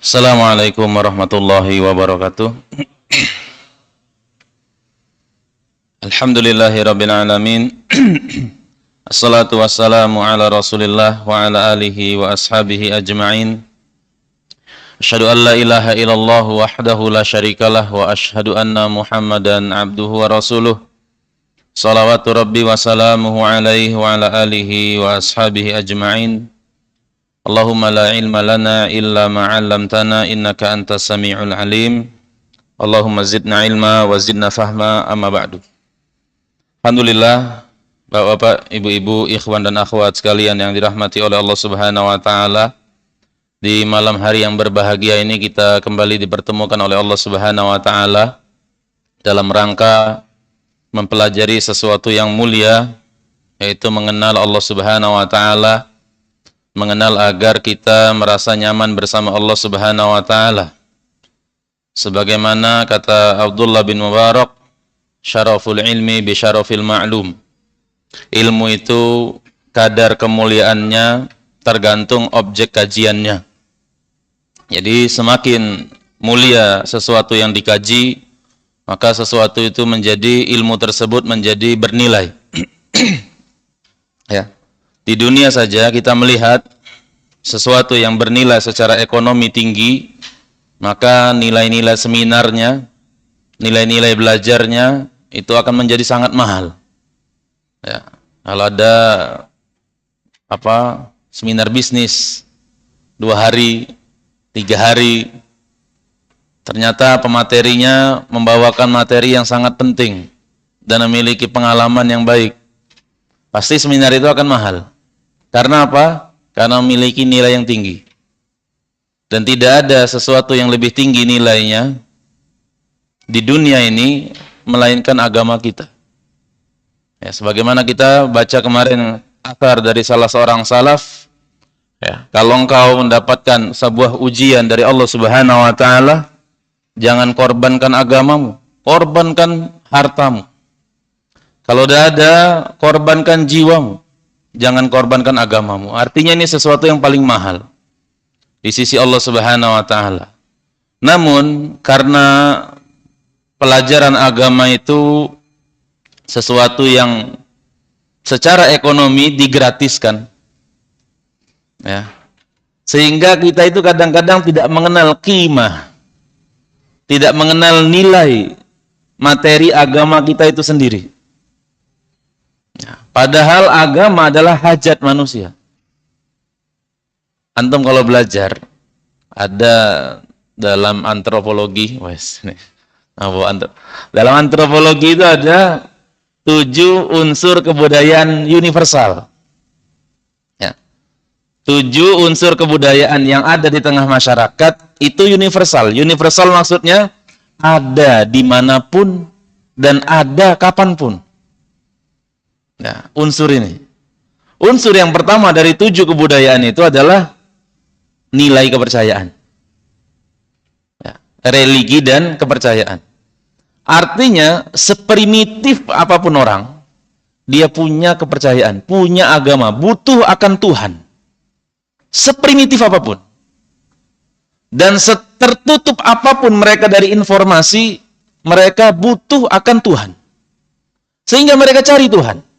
Assalamualaikum warahmatullahi wabarakatuh. Alhamdulillahi rabbil alamin. Assalatu wassalamu ala Rasulillah wa ala alihi wa ashabihi ajma'in. Asyhadu an la ilaha illallah wahdahu la syarikalah wa asyhadu anna Muhammadan abduhu wa rasuluh. Salawatu rabbi wa salamuhu alaihi wa ala alihi wa ashabihi ajma'in. Allahumma la ilma lana illa ma 'allamtana innaka antas samiul alim. Allahumma zidna ilma wa zidna fahma, amma ba'du. Alhamdulillah, Bapak-bapak, ibu-ibu, ikhwan dan akhwat sekalian yang dirahmati oleh Allah Subhanahu wa taala. Di malam hari yang berbahagia ini kita kembali dipertemukan oleh Allah Subhanahu wa taala dalam rangka mempelajari sesuatu yang mulia, yaitu mengenal Allah Subhanahu wa taala. Mengenal agar kita merasa nyaman bersama Allah Subhanahu wa taala. Sebagaimana kata Abdullah bin Mubarak, syaraful ilmi bi syarafil ma'lum. Ilmu itu kadar kemuliaannya tergantung objek kajiannya. Jadi semakin mulia sesuatu yang dikaji, maka sesuatu itu menjadi, ilmu tersebut menjadi bernilai. Ya. Di dunia saja kita melihat sesuatu yang bernilai secara ekonomi tinggi, maka nilai-nilai seminarnya, nilai-nilai belajarnya itu akan menjadi sangat mahal. Ya, kalau ada seminar bisnis 2 hari, 3 hari, ternyata pematerinya membawakan materi yang sangat penting dan memiliki pengalaman yang baik, pasti seminar itu akan mahal. Karena apa? Karena memiliki nilai yang tinggi. Dan tidak ada sesuatu yang lebih tinggi nilainya di dunia ini melainkan agama kita. Ya, sebagaimana kita baca kemarin athar dari salah seorang salaf, ya, kalau engkau mendapatkan sebuah ujian dari Allah Subhanahu wa taala, jangan korbankan agamamu, korbankan hartamu. Kalau tidak ada, korbankan jiwamu. Jangan korbankan agamamu. Artinya ini sesuatu yang paling mahal di sisi Allah Subhanahu wa taala. Namun karena pelajaran agama itu sesuatu yang secara ekonomi digratiskan, ya, sehingga kita itu kadang-kadang tidak mengenal qimah, tidak mengenal nilai materi agama kita itu sendiri. Padahal agama adalah hajat manusia. Antum kalau belajar, ada dalam antropologi, dalam antropologi itu ada 7 unsur kebudayaan universal. Ya. 7 unsur kebudayaan yang ada di tengah masyarakat itu universal. Universal maksudnya ada dimanapun dan ada kapanpun. Nah, unsur ini. Unsur yang pertama dari 7 kebudayaan itu adalah nilai kepercayaan. Ya, religi dan kepercayaan. Artinya, seprimitif apapun orang, dia punya kepercayaan, punya agama, butuh akan Tuhan. Seprimitif apapun. Dan setertutup apapun mereka dari informasi, mereka butuh akan Tuhan. Sehingga mereka cari Tuhan.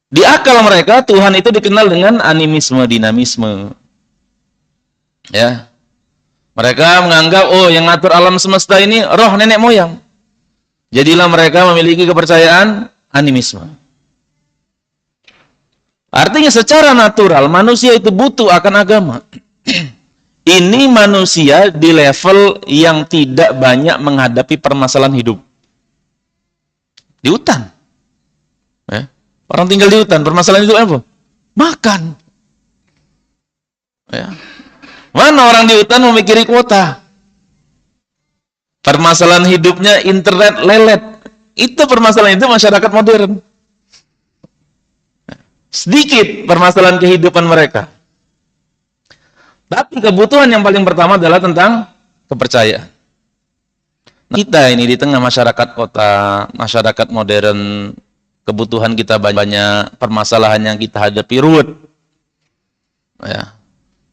Di akal mereka, Tuhan itu dikenal dengan animisme, dinamisme. Ya. Mereka menganggap, yang ngatur alam semesta ini roh nenek moyang. Jadilah mereka memiliki kepercayaan animisme. Artinya secara natural, manusia itu butuh akan agama. Ini manusia di level yang tidak banyak menghadapi permasalahan hidup. Di hutan. Ya. Orang tinggal di hutan, permasalahan itu apa? Makan. Ya. Mana orang di hutan memikiri kuota? Permasalahan hidupnya internet lelet. Itu permasalahan itu masyarakat modern. Sedikit permasalahan kehidupan mereka. Tapi kebutuhan yang paling pertama adalah tentang kepercayaan. Kita ini di tengah masyarakat kota, masyarakat modern, kebutuhan kita banyak, permasalahan yang kita hadapi ruwet. Ya.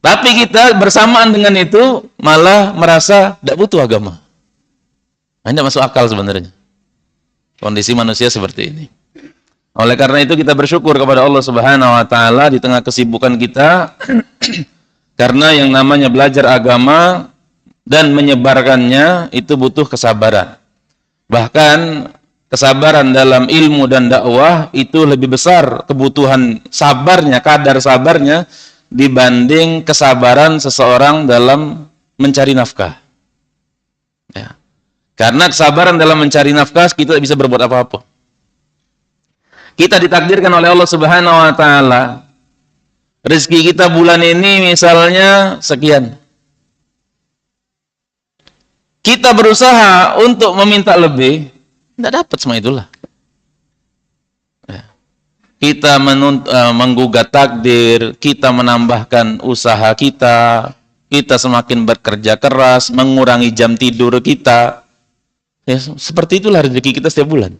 Tapi kita bersamaan dengan itu malah merasa tidak butuh agama. Nah, tidak masuk akal sebenarnya. Kondisi manusia seperti ini. Oleh karena itu kita bersyukur kepada Allah Subhanahu wa taala di tengah kesibukan kita karena yang namanya belajar agama dan menyebarkannya itu butuh kesabaran. Bahkan kesabaran dalam ilmu dan dakwah itu lebih besar kebutuhan sabarnya, kadar sabarnya dibanding kesabaran seseorang dalam mencari nafkah. Ya. Karena kesabaran dalam mencari nafkah kita tidak bisa berbuat apa-apa. Kita ditakdirkan oleh Allah Subhanahu wa taala. Rezeki kita bulan ini misalnya sekian. Kita berusaha untuk meminta lebih, tidak dapat semua itulah. Kita menggugat takdir, kita menambahkan usaha kita semakin bekerja keras, mengurangi jam tidur kita. Ya, seperti itulah rezeki kita setiap bulan.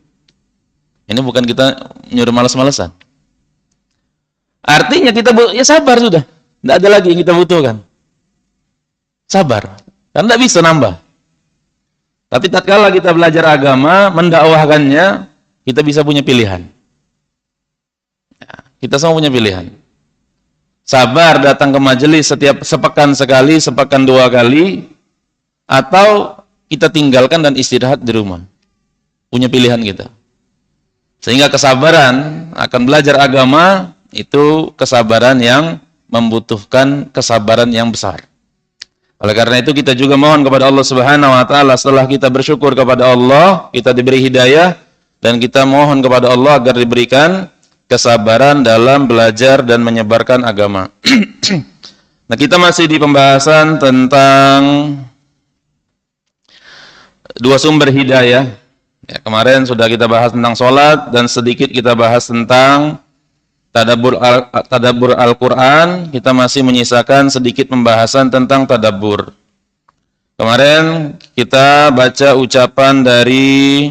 Ini bukan kita nyuruh malas-malasan. Artinya kita ya sabar sudah. Tidak ada lagi yang kita butuhkan. Sabar. Karena tidak bisa nambah. Tapi tatkala kita belajar agama, mendakwahkannya, kita bisa punya pilihan. Kita semua punya pilihan. Sabar datang ke majelis setiap sepekan sekali, sepekan 2 kali, atau kita tinggalkan dan istirahat di rumah. Punya pilihan kita. Sehingga kesabaran akan belajar agama itu kesabaran yang membutuhkan kesabaran yang besar. Oleh karena itu kita juga mohon kepada Allah Subhanahu wa taala setelah kita bersyukur kepada Allah, kita diberi hidayah dan kita mohon kepada Allah agar diberikan kesabaran dalam belajar dan menyebarkan agama. Nah, kita masih di pembahasan tentang 2 sumber hidayah. Ya, kemarin sudah kita bahas tentang sholat dan sedikit kita bahas tentang tadabbur Al-Quran. Kita masih menyisakan sedikit pembahasan tentang tadabbur. Kemarin kita baca ucapan dari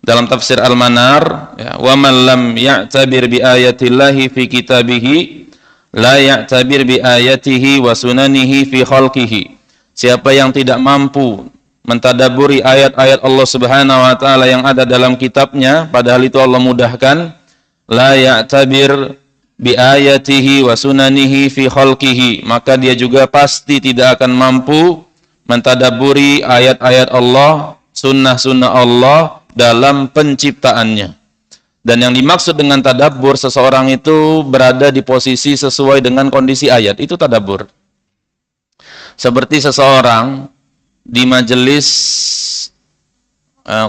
dalam tafsir Al-Manar, ya, wa man lam ya'tabir bi ayatillahi fi kitabihi la ya'tabir bi ayatihi wa sunanihi fi khalqihi. Siapa yang tidak mampu mentadaburi ayat-ayat Allah Subhanahu wa taala yang ada dalam kitabnya, padahal itu Allah mudahkan, la ya'tabir bi ayatihi wa sunanihi fi khalqihi, maka dia juga pasti tidak akan mampu mentadaburi ayat-ayat Allah, sunnah-sunnah Allah dalam penciptaannya. Dan yang dimaksud dengan tadabbur, seseorang itu berada di posisi sesuai dengan kondisi ayat, itu tadabbur. Seperti seseorang di majelis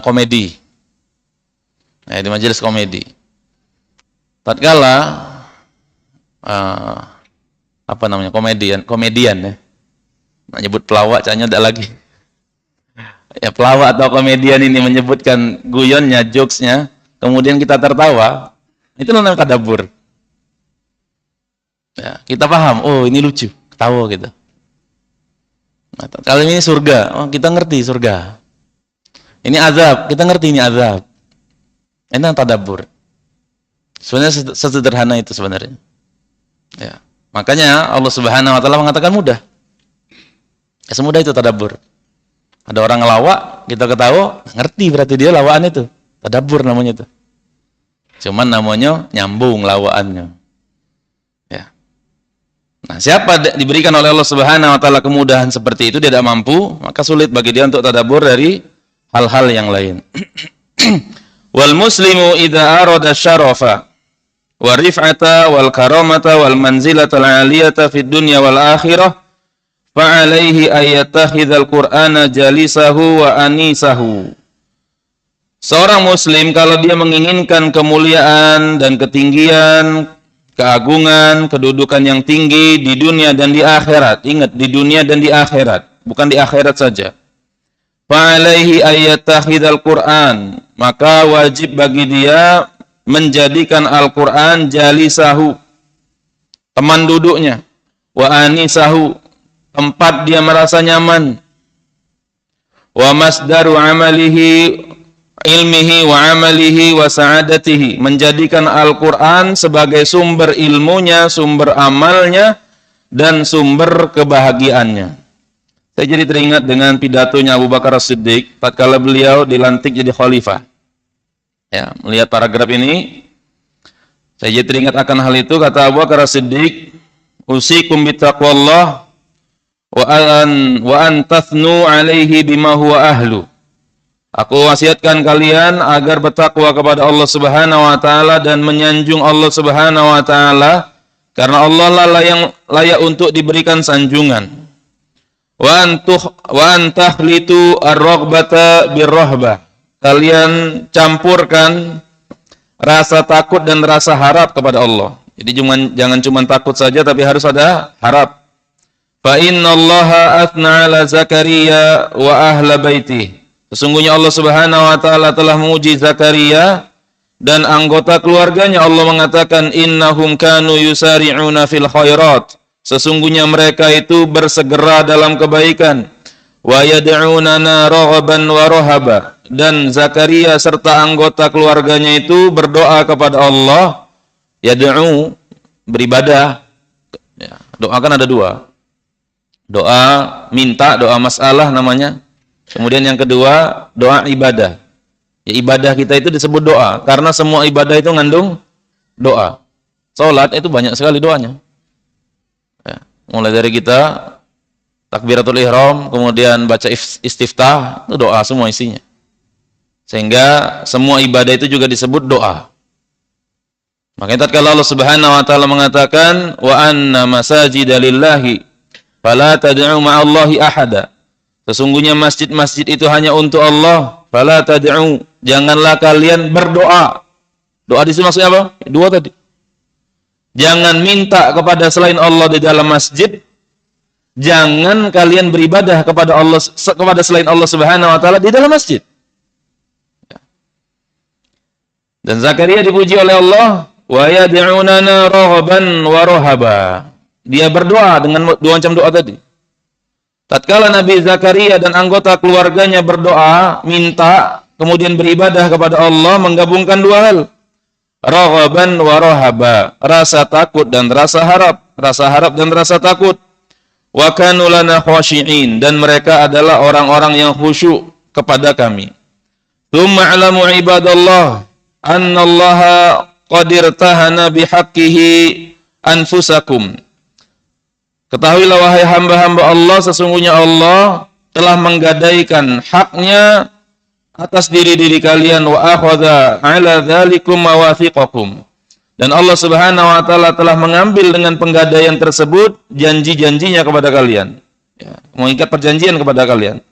komedi. Nah, di majelis komedi. Tatkala komedian ya. Nah, nyebut pelawak caknya tidak lagi. Ya, pelawak atau komedian ini menyebutkan guyonnya, jokesnya, kemudian kita tertawa, itu namanya tadabbur. Ya, kita paham, oh ini lucu, ketawa gitu. Nah, kali ini surga, oh kita ngerti surga. Ini azab, kita ngerti ini azab. Ini yang tadabbur. Sebenarnya sesederhana itu sebenarnya. Ya, makanya Allah Subhanahu wa taala mengatakan mudah. Ya, semudah itu tadabbur. Ada orang ngelawak, kita ketawa, ngerti berarti dia lawaan itu. Tadabbur namanya itu. Cuman namanya nyambung lawaannya. Ya. Nah, siapa diberikan oleh Allah Subhanahu wa taala kemudahan seperti itu, dia tidak mampu, maka sulit bagi dia untuk tadabbur dari hal-hal yang lain. Wal muslimu idza arada syarafa wa rif'ata wal karamata wal manzilata al 'aliyata fid dunya wal akhirah fa'alaihi ayatakhidhal qur'ana jalisahu wa anisahu. Seorang muslim kalau dia menginginkan kemuliaan dan ketinggian, keagungan, kedudukan yang tinggi di dunia dan di akhirat. Ingat, di dunia dan di akhirat, bukan di akhirat saja. Fa'alaihi ayatakhidhal qur'an, maka wajib bagi dia menjadikan Al-Qur'an jalisahu, teman duduknya, wa anisahu, tempat dia merasa nyaman, wa masdaru amalihi ilmihi wa amalihi wa sa'adatihi, menjadikan Al-Quran sebagai sumber ilmunya, sumber amalnya, dan sumber kebahagiaannya. Saya jadi teringat dengan pidatonya Abu Bakar As-Siddiq tatkala beliau dilantik jadi khalifah. Ya, melihat paragraf ini, saya jadi teringat akan hal itu. Kata Abu Bakar As-Siddiq, usikum bittaqwallah wa an tathnu alaihi bima huwa ahlu. Aku wasiatkan kalian agar bertakwa kepada Allah Subhanahu wa taala dan menyanjung Allah Subhanahu wa taala, karena Allah lah yang layak untuk diberikan sanjungan. Wa antahlitu ar-raghbata bir-rahbah. Kalian campurkan rasa takut dan rasa harap kepada Allah. Jadi jangan cuma takut saja, tapi harus ada harap. Fa innallaha athna ala Zakaria wa ahla baitih. Sesungguhnya Allah Subhanahu wa taala telah memuji Zakaria dan anggota keluarganya. Allah mengatakan innahum kanu yusari'una fil khairat. Sesungguhnya mereka itu bersegera dalam kebaikan. Wa yad'unana raghaban wa rahaba. Dan Zakaria serta anggota keluarganya itu berdoa kepada Allah. Yad'u, beribadah. Ya, doa kan ada dua. Doa minta, doa masalah namanya. Kemudian yang kedua, doa ibadah. Ya, ibadah kita itu disebut doa, karena semua ibadah itu ngandung doa. Salat itu banyak sekali doanya. Ya, mulai dari kita takbiratul ihram, kemudian baca istiftah, itu doa semua isinya. Sehingga semua ibadah itu juga disebut doa. Makanya tatkala Allah Subhanahu wa taala mengatakan wa anna masajida lillahi fala tad'u ma'allahi ahada. Sesungguhnya masjid-masjid itu hanya untuk Allah. Fala tad'u, janganlah kalian berdoa. Doa di sini maksudnya apa? Dua tadi. Jangan minta kepada selain Allah di dalam masjid. Jangan kalian beribadah kepada Allah, kepada selain Allah Subhanahu wa taala di dalam masjid. Dan Zakaria dipuji oleh Allah, wa yad'unana raghaban wa rahaba. Dia berdoa dengan dua macam doa tadi. Tatkala Nabi Zakaria dan anggota keluarganya berdoa, minta, kemudian beribadah kepada Allah, menggabungkan dua hal. Raghaban wa rahaba, rasa takut dan rasa harap, rasa harap dan rasa takut. Wa kanu lana khashi'in, dan mereka adalah orang-orang yang khusyuk kepada kami. Tsumma alamu ibadallah annallaha qad irtahana bihaqqihi anfusakum. Ketahuilah wahai hamba-hamba Allah, sesungguhnya Allah telah menggadaikan haknya atas diri-diri kalian, wa akhadha ala dzalikum mawathiqakum. Dan Allah Subhanahu wa taala telah mengambil dengan penggadaian tersebut janji-janjinya kepada kalian. Ya, mengikat perjanjian kepada kalian.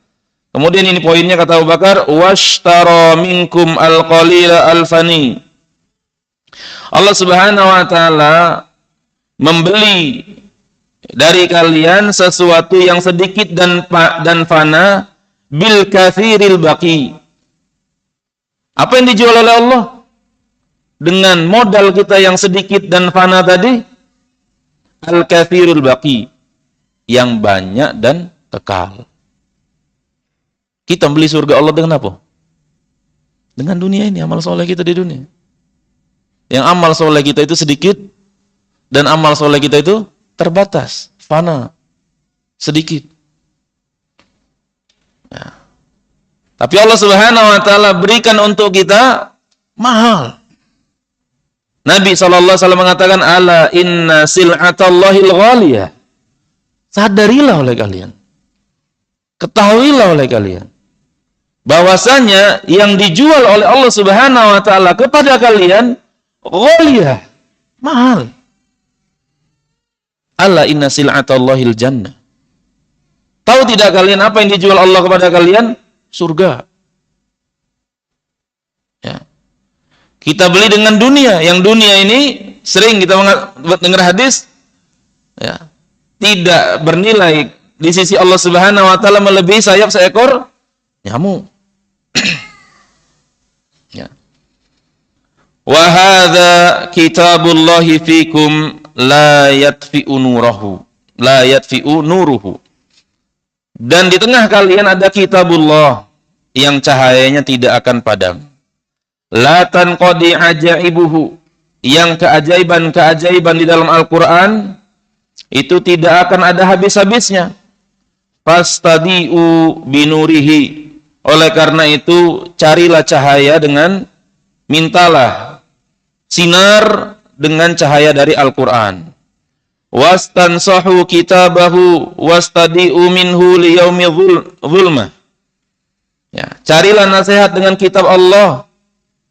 Kemudian ini poinnya kata Abu Bakar, washtara minkum al-qalila al-fani. Allah Subhanahu wa taala membeli dari kalian sesuatu yang sedikit dan fana bil katsiril baqi. Apa yang dijual oleh Allah dengan modal kita yang sedikit dan fana tadi? Al katsirul baqi, yang banyak dan kekal. Kita beli surga Allah dengan apa? Dengan dunia ini, amal soleh kita di dunia. Yang amal soleh kita itu sedikit dan amal soleh kita itu terbatas, fana, sedikit. Ya. Tapi Allah Subhanahu wa taala berikan untuk kita mahal. Nabi SAW mengatakan, ala inna sil'atallahil ghaliyah. Sadarilah oleh kalian, ketahuilah oleh kalian, bahwasanya yang dijual oleh Allah Subhanahu wa taala kepada kalian ghaliyah, mahal. Alla inna sil'atallahil jannah. Tahu tidak kalian apa yang dijual Allah kepada kalian? Surga. Ya. Kita beli dengan dunia. Yang dunia ini sering kita dengar hadis, ya, tidak bernilai di sisi Allah Subhanahu wa taala melebihi sayap seekor nyamuk. Ya. Wa hadza kitabullahi fikum la yatfi'u nuruhu. Dan di tengah kalian ada kitabullah yang cahayanya tidak akan padam. La tanqadi ajaibuhu, yang keajaiban-keajaiban di dalam Al-Qur'an itu tidak akan ada habis-habisnya. Fastadi'u binurihi. Oleh karena itu, carilah cahaya dengan, mintalah sinar dengan cahaya dari Al-Quran. Wastansahu kitabahu wastadi'u minhu liyaumi zulmah. Ya, carilah nasihat dengan kitab Allah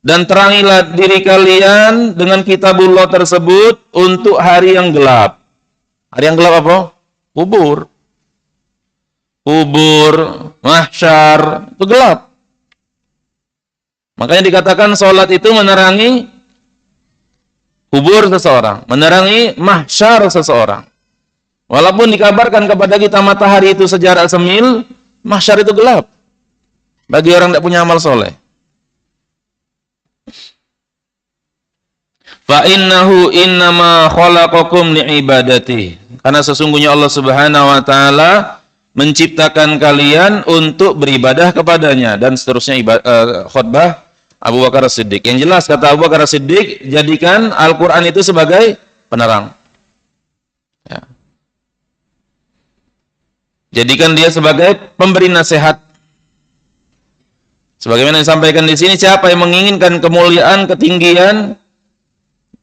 dan terangilah diri kalian dengan kitabullah tersebut untuk hari yang gelap. Hari yang gelap apa? Kubur. Kubur, mahsyar, itu gelap. Makanya dikatakan sholat itu menerangi kubur seseorang, menerangi mahsyar seseorang. Walaupun dikabarkan kepada kita matahari itu sejarak semil, mahsyar itu gelap bagi orang yang tidak punya amal soleh. Fa innahu innama khalaqakum li'ibadati. Karena sesungguhnya Allah Subhanahu wa taala menciptakan kalian untuk beribadah kepadanya, dan seterusnya khutbah Abu Bakar As-Siddiq. Yang jelas kata Abu Bakar As-Siddiq, jadikan Al-Quran itu sebagai penerang. Ya. Jadikan dia sebagai pemberi nasihat. Sebagaimana disampaikan di sini, siapa yang menginginkan kemuliaan, ketinggian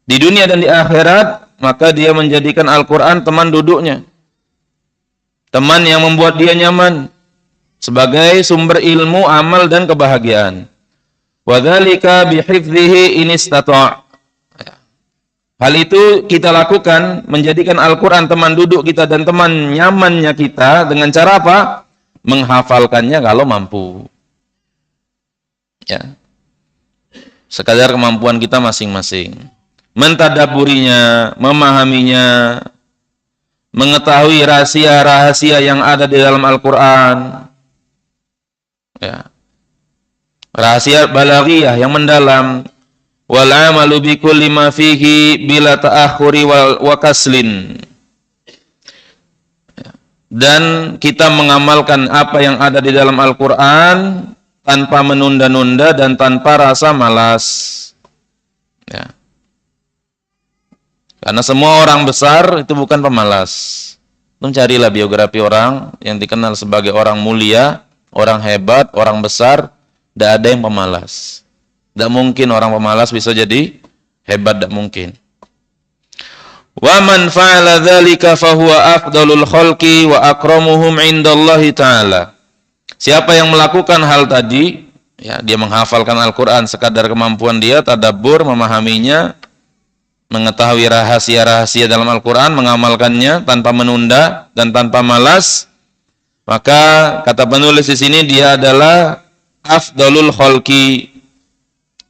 di dunia dan di akhirat, maka dia menjadikan Al-Quran teman duduknya. Teman yang membuat dia nyaman sebagai sumber ilmu, amal, dan kebahagiaan. Wadzalika bihifdzihi in istata'. Hal itu kita lakukan, menjadikan Al-Quran teman duduk kita dan teman nyamannya kita dengan cara apa? Menghafalkannya kalau mampu. Ya. Sekadar kemampuan kita masing-masing. Mentadaburinya, memahaminya, mengetahui rahasia-rahasia yang ada di dalam Al-Quran. Ya. Rahasia balaghiyah yang mendalam. Wal amalu bi kulli ma fihi bila ta'akhuri wa kaslin. Dan kita mengamalkan apa yang ada di dalam Al-Quran tanpa menunda-nunda dan tanpa rasa malas. Ya. Karena semua orang besar itu bukan pemalas. Mencarilah biografi orang yang dikenal sebagai orang mulia, orang hebat, orang besar, tidak ada yang pemalas. Tidak mungkin orang pemalas bisa jadi hebat, tidak mungkin. Wa man fa'ala dzalika fa huwa afdalul khalqi wa akramuhum 'indallahi ta'ala. Siapa yang melakukan hal tadi, ya, dia menghafalkan Al-Qur'an sekadar kemampuan dia, tadabbur, memahaminya, mengetahui rahasia-rahasia dalam Al-Quran, mengamalkannya tanpa menunda dan tanpa malas, maka kata penulis di sini dia adalah afdalul khalqi,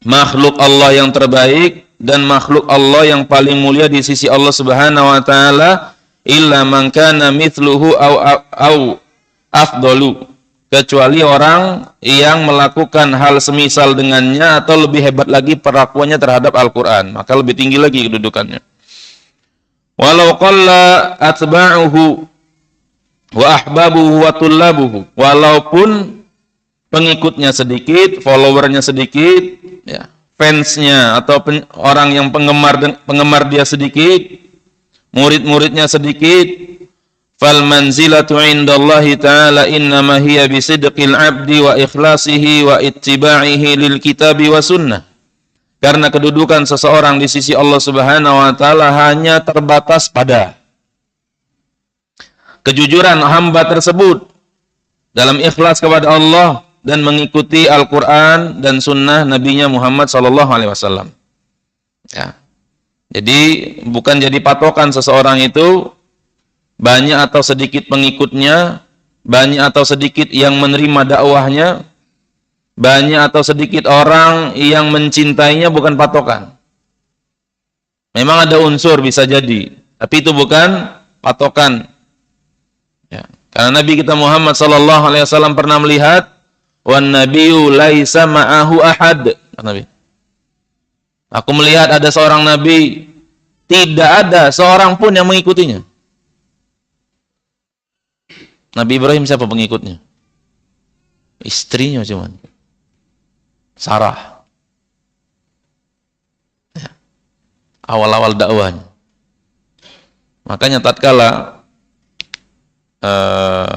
makhluk Allah yang terbaik dan makhluk Allah yang paling mulia di sisi Allah Subhanahu wa taala, illa man kana mithluhu au afdalu, kecuali orang yang melakukan hal semisal dengannya atau lebih hebat lagi perlakuannya terhadap Al-Quran, maka lebih tinggi lagi kedudukannya. Walau qalla atba'uhu wa ahbabuhu wa tullabuhu, walaupun pengikutnya sedikit, followernya sedikit, ya, fansnya atau orang yang penggemar dia sedikit, murid-muridnya sedikit, fal manzilatu 'indallahi ta'ala innama hiya bisidqil 'abdi wa ikhlasihi wa ittiba'ihi lil kitabi wa sunnah. Karena kedudukan seseorang di sisi Allah Subhanahu wa taala hanya terbatas pada kejujuran hamba tersebut dalam ikhlas kepada Allah dan mengikuti Al-Qur'an dan sunnah Nabi-Nya Muhammad sallallahu alaihi wasallam. Ya. Jadi bukan jadi patokan seseorang itu banyak atau sedikit pengikutnya, banyak atau sedikit yang menerima dakwahnya, banyak atau sedikit orang yang mencintainya, bukan patokan. Memang ada unsur bisa jadi, tapi itu bukan patokan. Ya. Karena Nabi kita Muhammad sallallahu alaihi wasallam pernah melihat, wan nabiyyu laisa ma'ahu ahad. Nabi, aku melihat ada seorang nabi, tidak ada seorang pun yang mengikutinya. Nabi Ibrahim siapa pengikutnya? Istrinya cuman, Sarah. Ya. Awal-awal dakwahnya. Makanya tatkala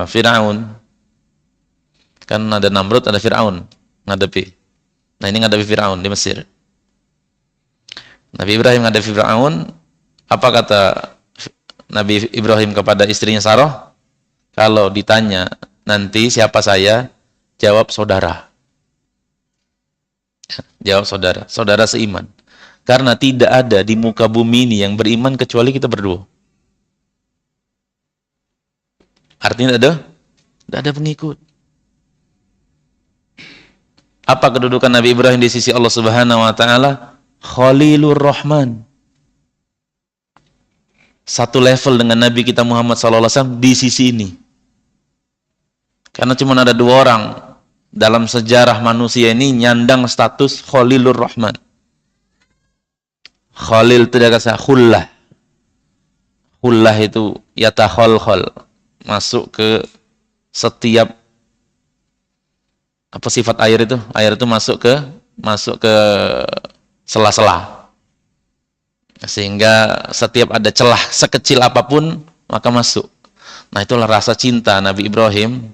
Firaun, kan ada Namrud, ada Firaun ngadepi. Nah, ini ngadepi Firaun di Mesir. Nabi Ibrahim ngadepi Firaun, apa kata Nabi Ibrahim kepada istrinya Sarah? Kalau ditanya nanti siapa saya, jawab saudara. Jawab saudara, saudara seiman. Karena tidak ada di muka bumi ini yang beriman kecuali kita berdua. Artinya tidak ada pengikut. Apa kedudukan Nabi Ibrahim di sisi Allah Subhanahu wa taala? Khalilur Rahman. Satu level dengan Nabi kita Muhammad SAW di sisi ini. Karena cuma ada dua orang dalam sejarah manusia ini nyandang status Khalilur Rahman. Khalil itu dia kata khullah. Khullah itu yatakhalkhal, masuk ke setiap apa sifat air itu? Air itu masuk ke sela-sela. Sehingga setiap ada celah sekecil apapun maka masuk. Nah, itulah rasa cinta Nabi Ibrahim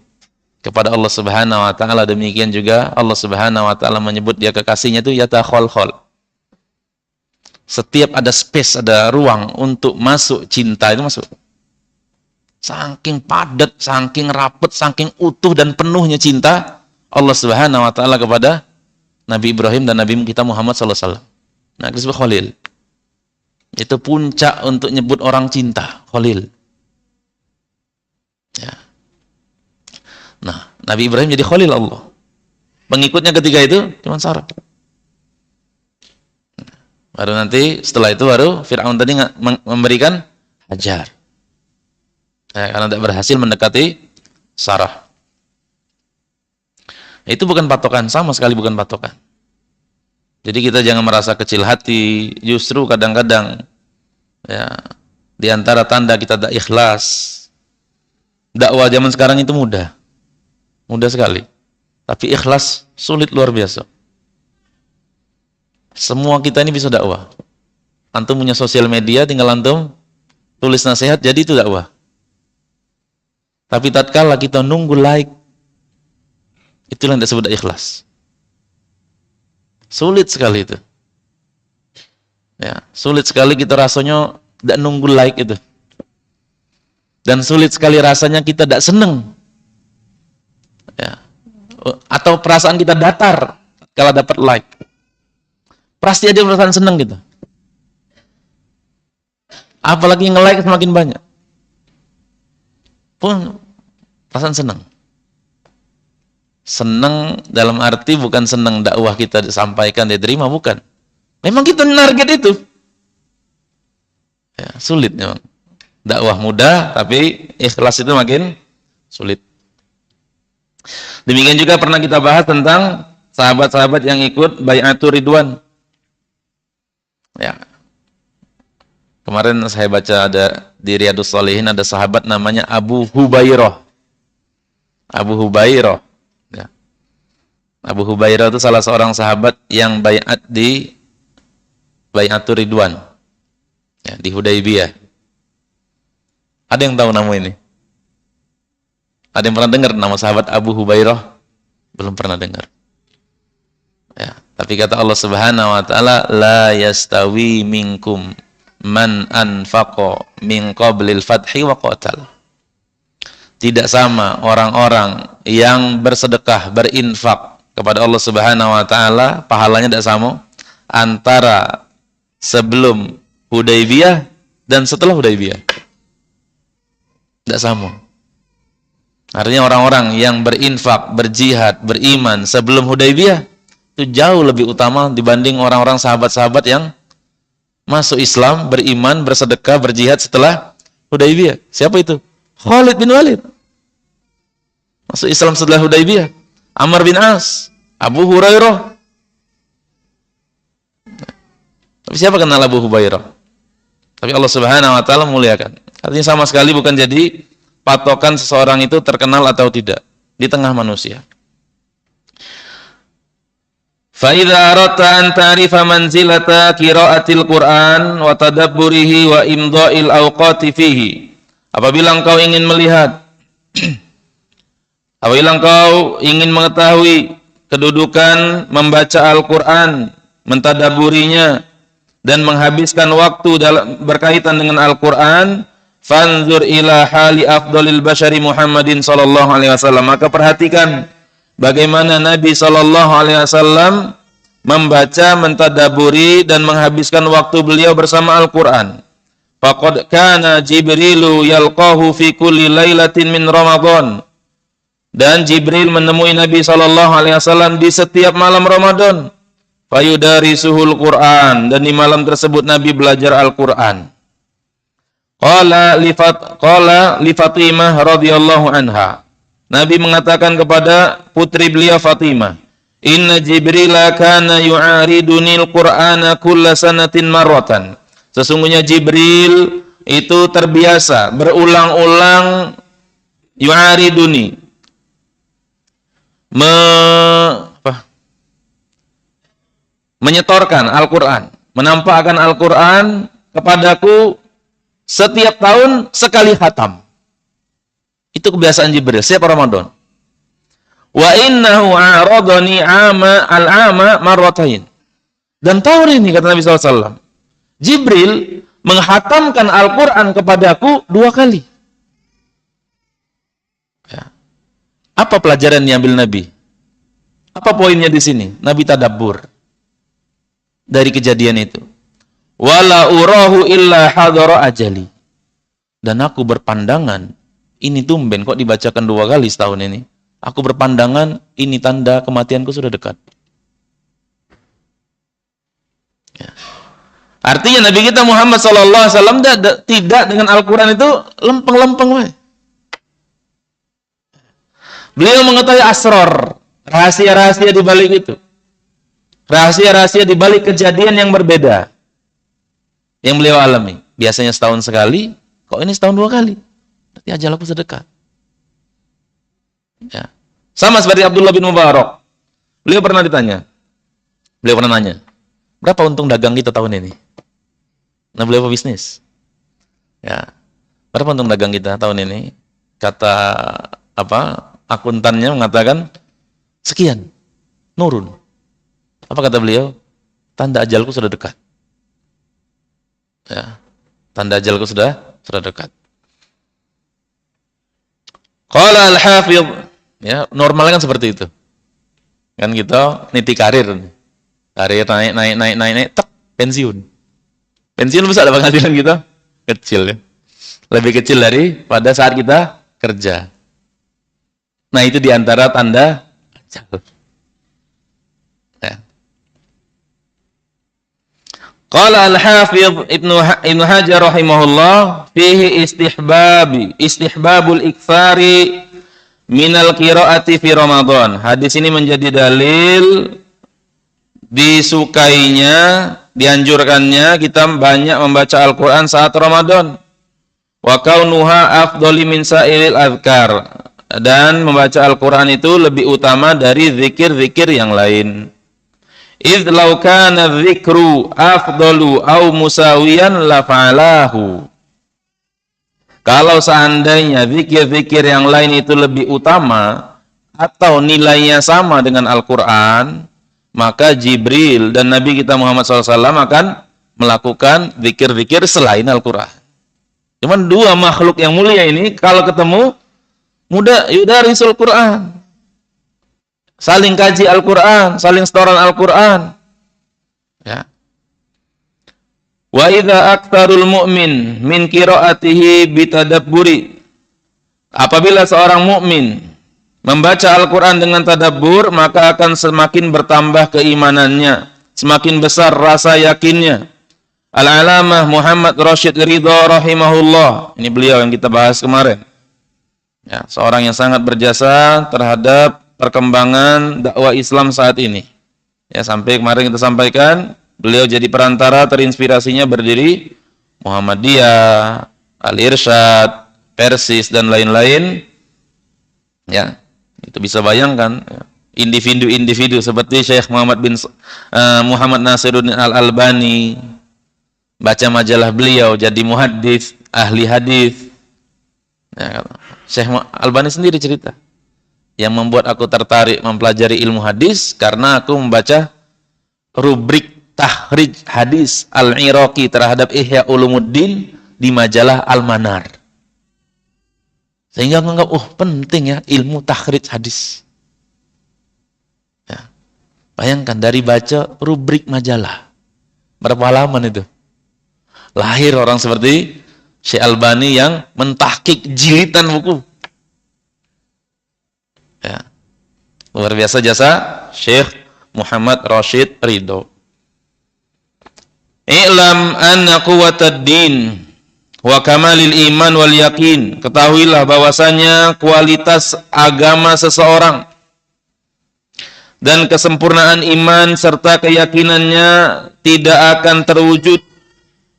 kepada Allah Subhanahu wa taala. Demikian juga Allah Subhanahu wa taala menyebut dia kekasihnya itu yatakhalkhal. Setiap ada space, ada ruang untuk masuk cinta itu masuk. Saking padat, saking rapet, saking utuh dan penuhnya cinta Allah Subhanahu wa taala kepada Nabi Ibrahim dan Nabi kita Muhammad sallallahu alaihi wasallam. Nah, disebut Khalil. Itu puncak untuk nyebut orang cinta, Khalil. Ya. Nah, Nabi Ibrahim jadi Khalil Allah. Pengikutnya ketiga itu cuma Sarah. Baru nanti setelah itu baru Fir'aun tadi memberikan Hajar. Karena tidak berhasil mendekati Sarah. Itu bukan patokan, sama sekali bukan patokan. Jadi kita jangan merasa kecil hati. Justru kadang-kadang ya, di antara tanda kita tidak ikhlas, dakwah zaman sekarang itu mudah sekali. Tapi ikhlas sulit luar biasa. Semua kita ini bisa dakwah. Antum punya sosial media, tinggal antum tulis nasihat, jadi itu dakwah. Tapi tatkala kita nunggu like, itulah yang disebut ikhlas. Sulit sekali itu. Ya, sulit sekali kita rasanya tidak nunggu like itu. Dan sulit sekali rasanya kita tidak senang. Ya. Atau perasaan kita datar kalau dapat like. Pasti aja perasaan senang gitu. Apalagi nge-like semakin banyak. Pun perasaan senang. Senang dalam arti bukan senang dakwah kita disampaikan, diterima, bukan. Memang kita target itu. Ya, sulit memang. Dakwah mudah, tapi ikhlas itu makin sulit. Demikian juga pernah kita bahas tentang sahabat-sahabat yang ikut Bai'atur Ridwan. Ya. Kemarin saya baca ada di Riyadhus Shalihin ada sahabat namanya Abu Hubairah. Abu Hubairah. Ya. Abu Hubairah itu salah seorang sahabat yang bai'at di Bai'atur Ridwan. Ya, di Hudaybiyah. Ada yang tahu nama ini? Ada yang pernah dengar nama sahabat Abu Hubairah? Belum pernah dengar. Ya, tapi kata Allah Subhanahu wa taala, la yastawi minkum man anfaqa min qablil fathi wa qatal. Tidak sama orang-orang yang bersedekah, berinfak kepada Allah Subhanahu wa taala, pahalanya tidak sama antara sebelum Hudaybiyah dan setelah Hudaybiyah. Tidak sama. Artinya orang-orang yang berinfak, berjihad, beriman sebelum Hudaybiyah itu jauh lebih utama dibanding orang-orang sahabat-sahabat yang masuk Islam, beriman, bersedekah, berjihad setelah Hudaybiyah. Siapa itu? Khalid bin Walid. Masuk Islam setelah Hudaybiyah. Amr bin As, Abu Hurairah. Tapi siapa kenal Abu Hurairah? Tapi Allah Subhanahu wa taala muliakan. Artinya sama sekali bukan jadi patokan seseorang itu terkenal atau tidak di tengah manusia. Fa idza aradta an ta'rifa manzilata qiraatil Qur'an wa tadabburihi wa imdha'il awqati fihi. Apabila engkau ingin melihat apabila engkau ingin mengetahui kedudukan membaca Al-Qur'an, mentadaburinya dan menghabiskan waktu dalam berkaitan dengan Al-Qur'an, fanzur ila hali afdalil bashari Muhammadin sallallahu alaihi wasallam. Maka perhatikan bagaimana Nabi sallallahu alaihi wasallam membaca, mentadaburi dan menghabiskan waktu beliau bersama Al-Qur'an. Faqad kana Jibrilu yalqahu fi kulli lailatin min Ramadan. Dan Jibril menemui Nabi sallallahu alaihi wasallam di setiap malam Ramadan. Fayudarisuhul Qur'an, dan di malam tersebut Nabi belajar Al-Qur'an. Qala li Fatimah radhiyallahu anha. Nabi mengatakan kepada putri beliau Fatimah, "Inna Jibril kana yu'aridunil Qur'ana kulla sanatin marratan." Sesungguhnya Jibril itu terbiasa berulang-ulang yu'ariduni, menyetorkan Al-Qur'an, menampakkan Al-Qur'an kepadaku setiap tahun sekali khatam. Itu kebiasaan Jibril setiap Ramadan. Wa innahu a'radani al-ama marratain. Dan tahun ini kata Nabi SAW, Jibril menghatamkan Al-Quran kepadaku 2 kali. Ya. Apa pelajaran yang diambil Nabi? Apa poinnya di sini? Nabi tadabbur dari kejadian itu. Wala urahu illa hadara ajali. Dan aku berpandangan, ini tumben kok dibacakan 2 kali setahun ini. Aku berpandangan, ini tanda kematianku sudah dekat. Ya. Artinya Nabi kita Muhammad SAW tidak dengan Al-Quran itu lempeng-lempeng. Beliau mengetahui asrar, rahasia-rahasia di balik itu. Rahasia-rahasia di balik kejadian yang berbeda yang beliau alami. Biasanya setahun sekali, kok ini setahun 2 kali? Berarti ajal aku sedekat. Ya. Sama seperti Abdullah bin Mubarak. Beliau pernah nanya, berapa untung dagang kita tahun ini? Nah, beliau pebisnis. Ya. Berapa untung dagang kita tahun ini? Kata akuntannya mengatakan sekian, nurun. Apa kata beliau? Tanda ajalku sudah dekat. Ya. Tanda ajalku sudah dekat. Qala al-Hafidh, ya, normalnya kan seperti itu. Kan kita niti karir. Karir naik, tek, pensiun. Pensiun besar ada penghasilan kita? Kecil ya. Lebih kecil pada saat kita kerja. Nah, itu diantara tanda ajal. Ya. Qala al-Hafidh Ibnu Hajar rahimahullah fihi istihbabul iktsari minal qiraati fi Ramadan. Hadis ini menjadi dalil disukainya, dianjurkannya kita banyak membaca Al-Qur'an saat Ramadan. Wa kaunuha afdhali min sa'iril azkar. Dan membaca Al-Qur'an itu lebih utama dari zikir-zikir yang lain. Idz law kana dzikru afdalu aw musawiyan la fa'alahu. Kalau seandainya zikir-zikir yang lain itu lebih utama atau nilainya sama dengan Al-Qur'an, maka Jibril dan Nabi kita Muhammad SAW akan melakukan zikir-zikir selain Al-Qur'an. Cuman 2 makhluk yang mulia ini kalau ketemu mudah yudarisul Qur'an. Saling kaji Al-Qur'an, saling setoran Al-Qur'an. Ya. Wa idza aktsarul mu'min min qiraatihi bitadabburi. Apabila seorang mukmin membaca Al-Qur'an dengan tadabbur, maka akan semakin bertambah keimanannya, semakin besar rasa yakinnya. Al-Alamah Muhammad Rashid Ridha rahimahullah. Ini beliau yang kita bahas kemarin. Ya, seorang yang sangat berjasa terhadap perkembangan dakwah Islam saat ini. Ya, sampai kemarin kita sampaikan, beliau jadi perantara, terinspirasinya berdiri Muhammadiyah, Al-Irsyad, Persis dan lain-lain. Ya, itu bisa bayangkan. Ya. individu-individu seperti Syekh Muhammad Nasiruddin Al-Albani, baca majalah beliau jadi muhaddits, ahli hadis. Ya, Syekh Albani sendiri cerita, yang membuat aku tertarik mempelajari ilmu hadis karena aku membaca rubrik tahrij hadis Al-Iraqi terhadap Ihya Ulumuddin di majalah Al-Manar. Sehingga aku anggap, penting ya ilmu tahrij hadis. Ya. Bayangkan dari baca rubrik majalah. Berapa halaman itu? Lahir orang seperti Syekh Albani yang mentahqiq jilidan buku. Ya. Luar biasa jasa Syekh Muhammad Rashid Ridho. I'lam anna quwwatad din wa kamalil iman wal yakin. Ketahuilah bahwasanya kualitas agama seseorang dan kesempurnaan iman serta keyakinannya tidak akan terwujud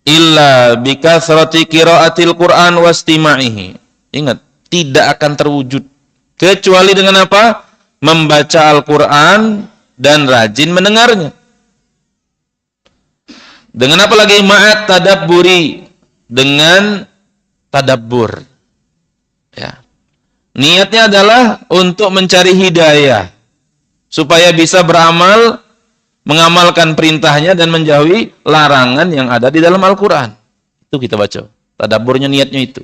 illa bikathrati qiraatil Qur'an wastima'ihi. Ingat, tidak akan terwujud kecuali dengan apa? Membaca Al-Qur'an dan rajin mendengarnya. Dengan apa lagi? Ma'at tadabburi, dengan tadabbur. Ya. Niatnya adalah untuk mencari hidayah supaya bisa beramal, mengamalkan perintahnya dan menjauhi larangan yang ada di dalam Al-Qur'an. Itu kita baca. Tadabburnya niatnya itu.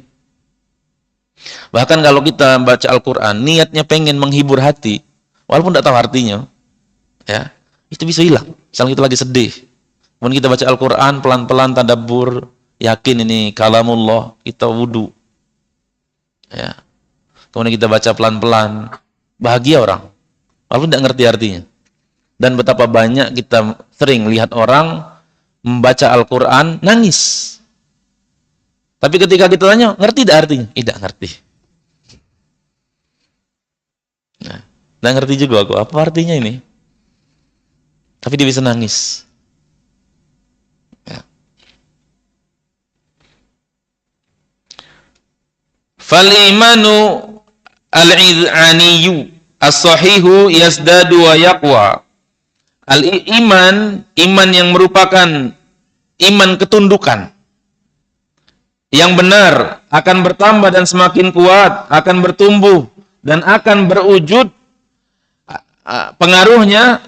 Bahkan kalau kita baca Al-Qur'an, niatnya pengen menghibur hati, walaupun tidak tahu artinya, ya, itu bisa hilang. Misalnya kita lagi sedih, kemudian kita baca Al-Quran pelan-pelan tadabbur, yakin ini kalamullah, kita wudu, ya. Kemudian kita baca pelan-pelan, bahagia orang, walaupun tidak ngerti artinya. Dan betapa banyak kita sering lihat orang membaca Al-Quran nangis. Tapi ketika kita tanya, ngerti tidak artinya? Tidak ngerti. Nah, tidak ngerti juga aku, apa artinya ini? Tapi dia bisa nangis. Ya. Fal-imanu al-idhaniyu as-sahihu yazdadu wa yaqwa. Al-iman, iman yang merupakan iman ketundukan, yang benar akan bertambah dan semakin kuat, akan bertumbuh dan akan berwujud pengaruhnya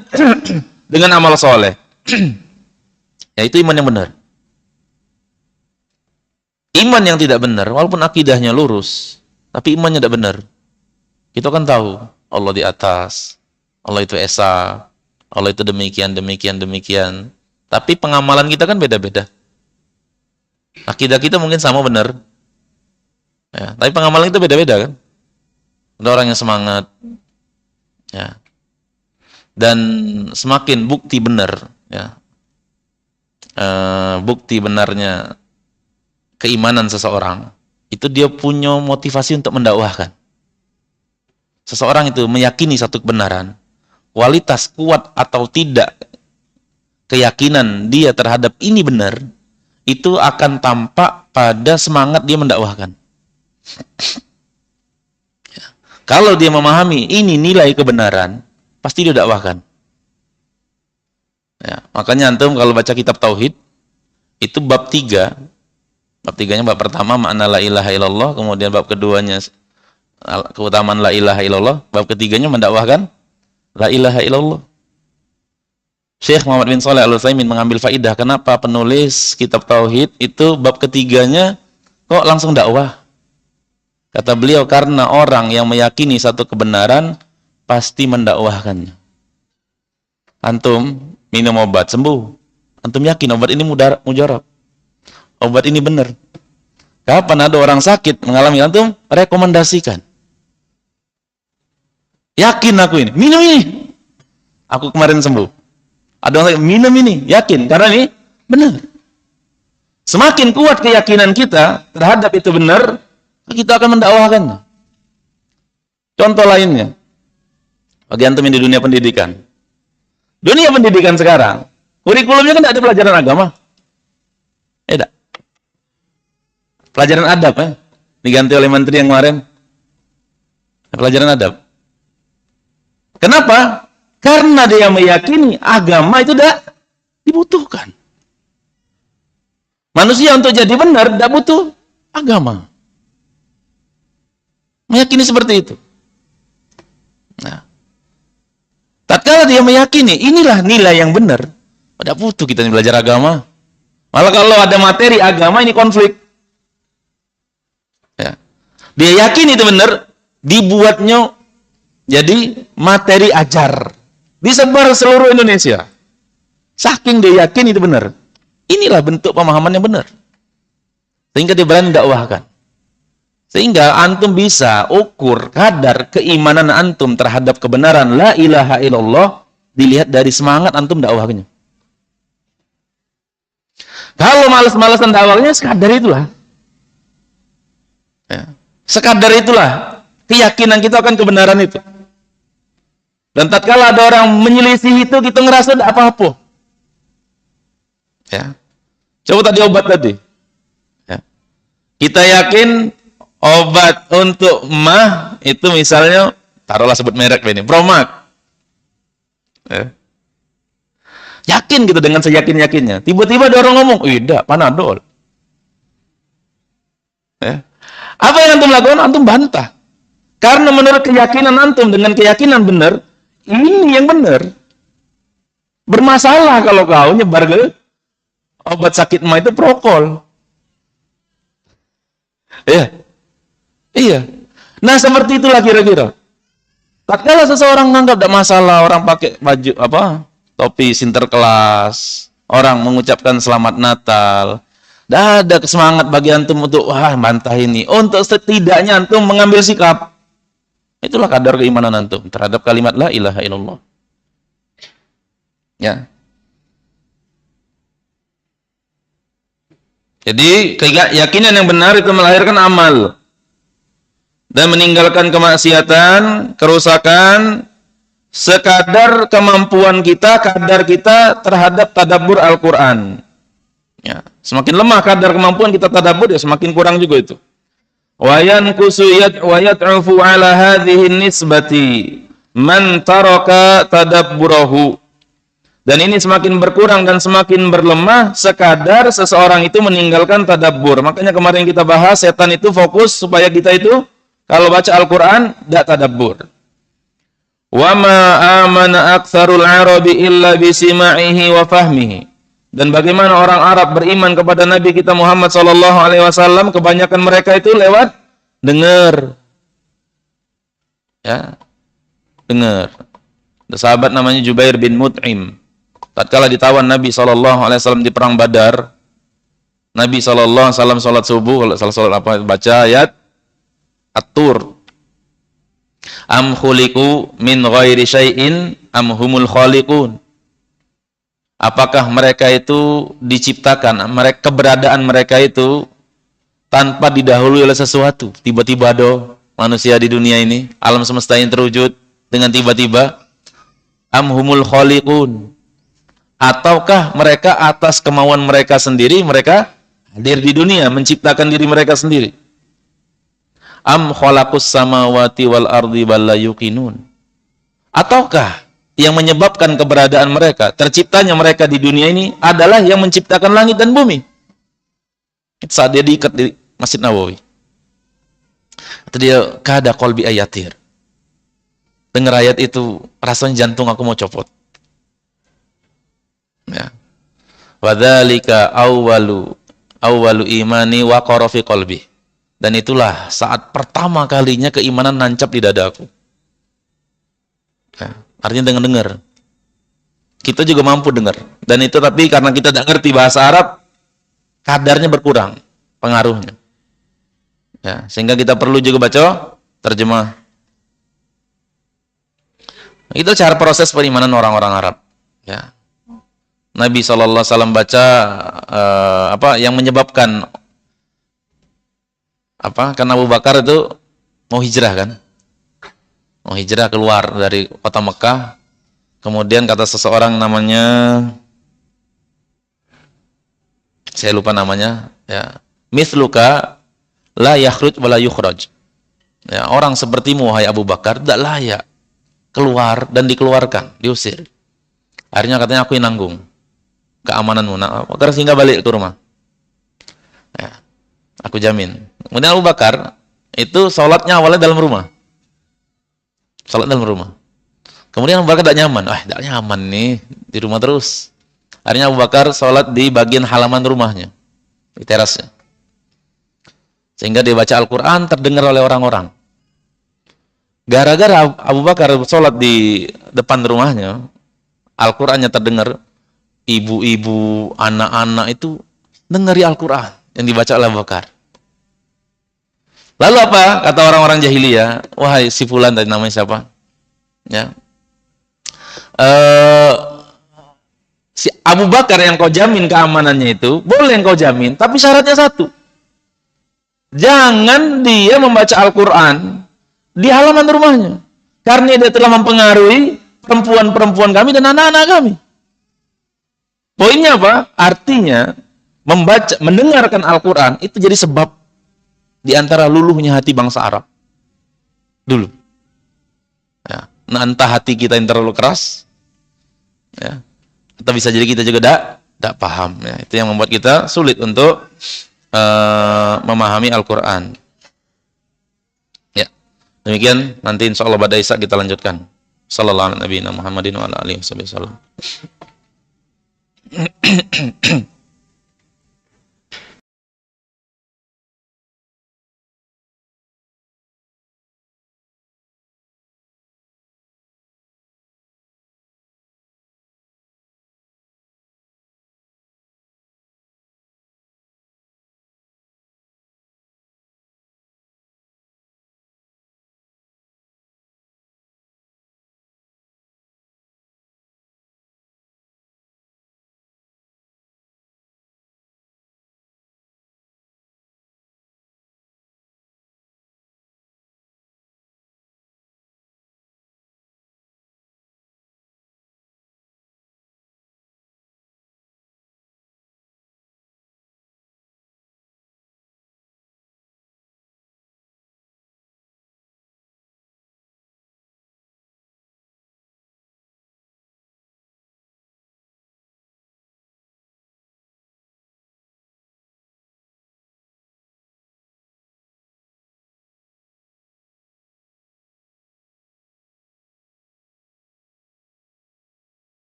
dengan amal soleh. Yaitu iman yang benar. Iman yang tidak benar, walaupun akidahnya lurus, tapi imannya tidak benar. Kita kan tahu Allah di atas, Allah itu esa, Allah itu demikian, demikian, demikian. Tapi pengamalan kita kan beda-beda. Akidah kita mungkin sama benar, ya, tapi pengamalan kita beda-beda kan. Ada orang yang semangat, ya, dan semakin bukti benar, ya, bukti benarnya keimanan seseorang, itu dia punya motivasi untuk mendakwahkan. Seseorang itu meyakini satu kebenaran, kualitas kuat atau tidak keyakinan dia terhadap ini benar, itu akan tampak pada semangat dia mendakwahkan. Ya. Kalau dia memahami ini nilai kebenaran, pasti dia dakwahkan. Ya. Makanya antum kalau baca kitab Tauhid, itu bab 3. Bab 3-nya bab pertama makna la ilaha illallah, kemudian bab keduanya keutamaan la ilaha illallah, bab ketiganya mendakwahkan la ilaha illallah. Syekh Muhammad bin Shalih Al-Utsaimin mengambil faidah kenapa penulis kitab Tauhid itu bab ketiganya kok langsung dakwah. Kata beliau karena orang yang meyakini satu kebenaran pasti mendakwahkannya. Antum minum obat sembuh, antum yakin obat ini mujarab, obat ini benar. Kapan ada orang sakit mengalami, antum rekomendasikan. Yakin aku ini, minum ini. Aku kemarin sembuh. Ada orang sakit, minum ini, yakin karena ini benar. Semakin kuat keyakinan kita terhadap itu benar, kita akan mendakwahkannya. Contoh lainnya, bagi antum di dunia pendidikan. Dunia pendidikan sekarang, kurikulumnya kan tidak ada pelajaran agama. Tidak. Pelajaran adab, diganti oleh menteri yang kemarin. Pelajaran adab. Kenapa? Karena dia meyakini agama itu tidak dibutuhkan. Manusia untuk jadi benar tidak butuh agama. Meyakini seperti itu. Nah, tatkala dia meyakini inilah nilai yang benar, tidak butuh kita belajar agama. Malah kalau ada materi agama ini konflik. Ya. Dia yakin itu benar, dibuatnya jadi materi ajar, disebar seluruh Indonesia. Saking dia yakin itu benar. Inilah bentuk pemahaman yang benar. Sehingga dia berani dakwahkan. Sehingga antum bisa ukur kadar keimanan antum terhadap kebenaran la ilaha illallah dilihat dari semangat antum dakwahnya. Kalau malas-malasan dakwahnya sekadar itulah. Ya. Sekadar itulah keyakinan kita akan kebenaran itu. Dan tatkala ada orang menyelisih itu, kita ngerasa tidak apa-apa. Ya. Coba tadi obat tadi. Ya. Kita yakin obat untuk mah itu misalnya, taruhlah sebut merek ini, Promak. Ya. Yakin gitu dengan seyakin-yakinnya. Tiba-tiba ada orang ngomong, tidak, Panadol. Ya. Apa yang antum lakukan? Antum bantah. Karena menurut keyakinan antum dengan keyakinan benar, ini yang benar. Bermasalah kalau kau nyebar ke obat sakit mah itu Prokol. Iya. Iya. Nah, seperti itulah kira-kira. Tatkala seseorang menganggap tidak masalah orang pakai baju topi Sinterklas, orang mengucapkan selamat Natal, tidak ada semangat bagi antum untuk bantah ini. Untuk setidaknya antum mengambil sikap. Itulah kadar keimanan antum terhadap kalimat la ilaha illallah. Ya. Jadi keyakinan yang benar itu melahirkan amal dan meninggalkan kemaksiatan, kerusakan, sekadar kemampuan kita, kadar kita terhadap tadabbur Al-Quran. Ya. Semakin lemah kadar kemampuan kita tadabbur, ya semakin kurang juga itu. Wa yanqusu wa yad'ufu ala hadhihi nisbati man taraka tadabburahu. Dan ini semakin berkurang dan semakin berlemah sekadar seseorang itu meninggalkan tadabbur. Makanya kemarin kita bahas setan itu fokus supaya kita itu kalau baca Al-Quran tidak tadabbur. Wa ma amana aktsarul arabi illa bisima'ihi wa fahmihi. Dan bagaimana orang Arab beriman kepada Nabi kita Muhammad sallallahu alaihi wasallam, kebanyakan mereka itu lewat dengar. Ya. Dengar. Ada sahabat namanya Jubair bin Mut'im. Tatkala ditawan Nabi sallallahu alaihi wasallam di perang Badar, Nabi sallallahu alaihi wasallam salat subuh, kalau salat apa baca ayat At-Tur. Am khuliqu min ghairi syai'in am humul khaliqun. Apakah mereka itu diciptakan, keberadaan mereka itu tanpa didahului oleh sesuatu? Tiba-tiba ada manusia di dunia ini, alam semesta ini terwujud dengan tiba-tiba. Am humul khaliqun. Ataukah mereka atas kemauan mereka sendiri, mereka hadir di dunia, menciptakan diri mereka sendiri? Am khalaqus samawati wal ardi bal la yuqinun. Ataukah yang menyebabkan keberadaan mereka, terciptanya mereka di dunia ini adalah yang menciptakan langit dan bumi? Itu saat dia diikat di Masjid Nawawi. Itu dia kada qalbi ayatir. Dengar ayat itu rasanya jantung aku mau copot. Ya. Wadzalika awwalu imani waqara fi qalbi. Dan itulah saat pertama kalinya keimanan nancap di dadaku. Ya. Artinya dengan dengar. Kita juga mampu dengar. Dan itu tapi karena kita tidak ngerti bahasa Arab, kadarnya berkurang pengaruhnya. Ya, sehingga kita perlu juga baca terjemah. Itu cara proses perimanan orang-orang Arab. Ya. Nabi SAW baca yang menyebabkan karena Abu Bakar itu mau hijrah kan? Mau hijrah keluar dari kota Mekah. Kemudian kata seseorang namanya, saya lupa namanya, ya. Mithluka la yakhruj wa la yukhraj. Ya, orang sepertimu wahai Abu Bakar tidak layak keluar dan dikeluarkan, diusir. Akhirnya katanya aku yang nanggung keamananmu. Nah, Abu Bakar sehingga balik ke rumah. Ya, aku jamin. Kemudian Abu Bakar itu sholatnya awalnya dalam rumah. Sholat dalam rumah. Kemudian Abu Bakar tidak nyaman. Tidak nyaman nih di rumah terus. Akhirnya Abu Bakar sholat di bagian halaman rumahnya, di terasnya. Sehingga dia baca Al-Quran terdengar oleh orang-orang. Gara-gara Abu Bakar sholat di depan rumahnya, Al-Qurannya terdengar, ibu-ibu, anak-anak itu dengari Al-Quran yang dibaca oleh Abu Bakar. Lalu apa kata orang-orang jahiliyah? Wahai si fulan, tadi namanya siapa? Ya. Si Abu Bakar yang kau jamin keamanannya itu, boleh yang kau jamin, tapi syaratnya satu. Jangan dia membaca Al-Quran di halaman rumahnya. Karena dia telah mempengaruhi perempuan-perempuan kami dan anak-anak kami. Poinnya apa? Artinya, mendengarkan Al-Quran itu jadi sebab di antara luluhnya hati bangsa Arab. Dulu. Ya. Nah, entah hati kita yang terlalu keras, ya, atau bisa jadi kita juga tidak paham. Ya. Itu yang membuat kita sulit untuk memahami Al-Quran. Ya. Demikian, nanti insya Allah pada Isya kita lanjutkan. Sallallahu alaihi wasallam.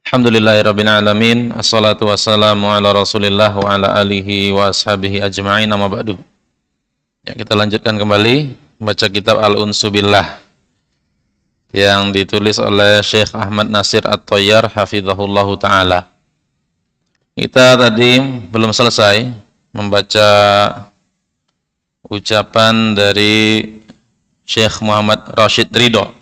Alhamdulillahirabbil alamin, assalatu wassalamu ala Rasulillah wa ala alihi wa ashabihi ajma'in, amma ba'du. Ya, kita lanjutkan kembali membaca kitab Al-Unsu Billah yang ditulis oleh Syekh Ahmad Nasir At-Thayyar hafizahullahu taala. Kita tadi belum selesai membaca ucapan dari Syekh Muhammad Rashid Ridho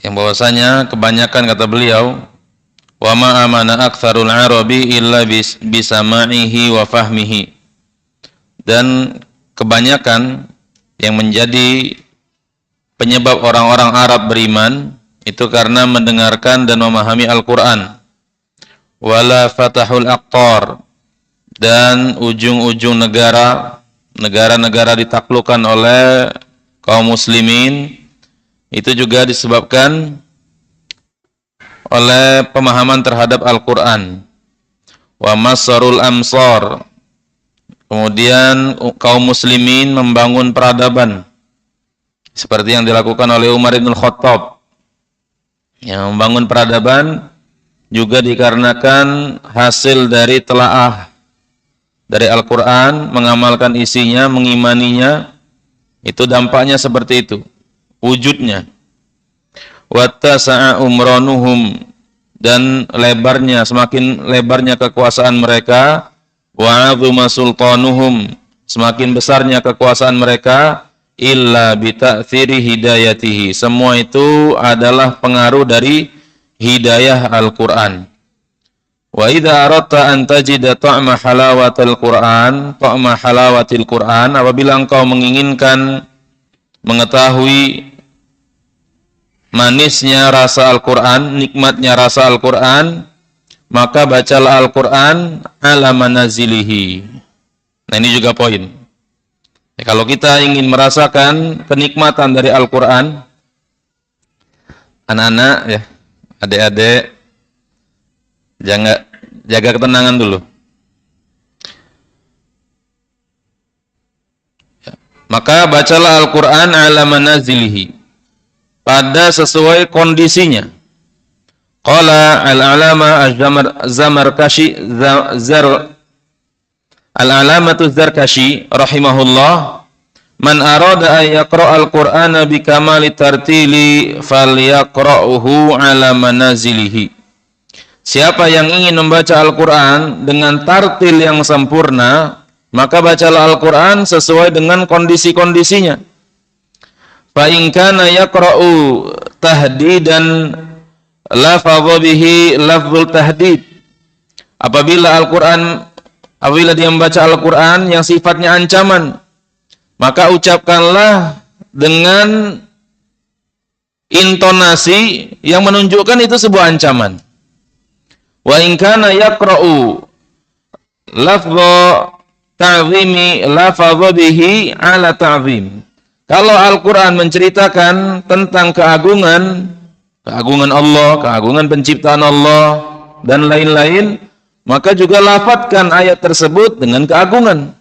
yang bahwasanya kebanyakan, kata beliau, wa ma amana aktsarul arabi illa bisama'ihi wa fahmihi, dan kebanyakan yang menjadi penyebab orang-orang Arab beriman itu karena mendengarkan dan memahami Al-Qur'an. Wala fatahul aqtar, dan ujung-ujung negara-negara ditaklukkan oleh kaum muslimin itu juga disebabkan oleh pemahaman terhadap Al-Qur'an. Wa masarul amsar, kemudian kaum muslimin membangun peradaban seperti yang dilakukan oleh Umar bin Khattab. Yang membangun peradaban juga dikarenakan hasil dari telaah dari Al-Qur'an, mengamalkan isinya, mengimaninya, itu dampaknya seperti itu wujudnya. Wattasa'a umranuhum, dan semakin lebarnya kekuasaan mereka. Wa'azuma sultanuhum, semakin besarnya kekuasaan mereka. Illa bita'thiri hidayatihi, semua itu adalah pengaruh dari hidayah Al-Qur'an. Wa idza aradta an tajida ta'ma halawatil Qur'an, apabila engkau menginginkan mengetahui manisnya rasa Al-Qur'an, nikmatnya rasa Al-Qur'an, maka bacalah Al-Qur'an ala manazilihi. Nah, ini juga poin. Ya, kalau kita ingin merasakan kenikmatan dari Al-Qur'an, anak-anak ya, adik-adik, jaga ketenangan dulu. Ya, maka bacalah Al-Qur'an ala manazilihi, pada sesuai kondisinya. Qala al-alama az-Zamarkashi al-alamatu Zarkashi rahimahullah, man arada an yaqra al-Qur'ana bi kamali tartili falyaqra'uhu ala manazilihi. Siapa yang ingin membaca Al-Qur'an dengan tartil yang sempurna, maka bacalah Al-Qur'an sesuai dengan kondisi-kondisinya. Fa in kana yaqra'u tahdidan lafadha bihi lafzul tahdid. Apabila dia membaca Al-Qur'an yang sifatnya ancaman, maka ucapkanlah dengan intonasi yang menunjukkan itu sebuah ancaman. Wa in kana yaqra'u lafdha ta'zimi lafadha bihi ala ta'zim. Kalau Al-Qur'an menceritakan tentang keagungan Allah, keagungan penciptaan Allah dan lain-lain, maka juga lafadzkan ayat tersebut dengan keagungan.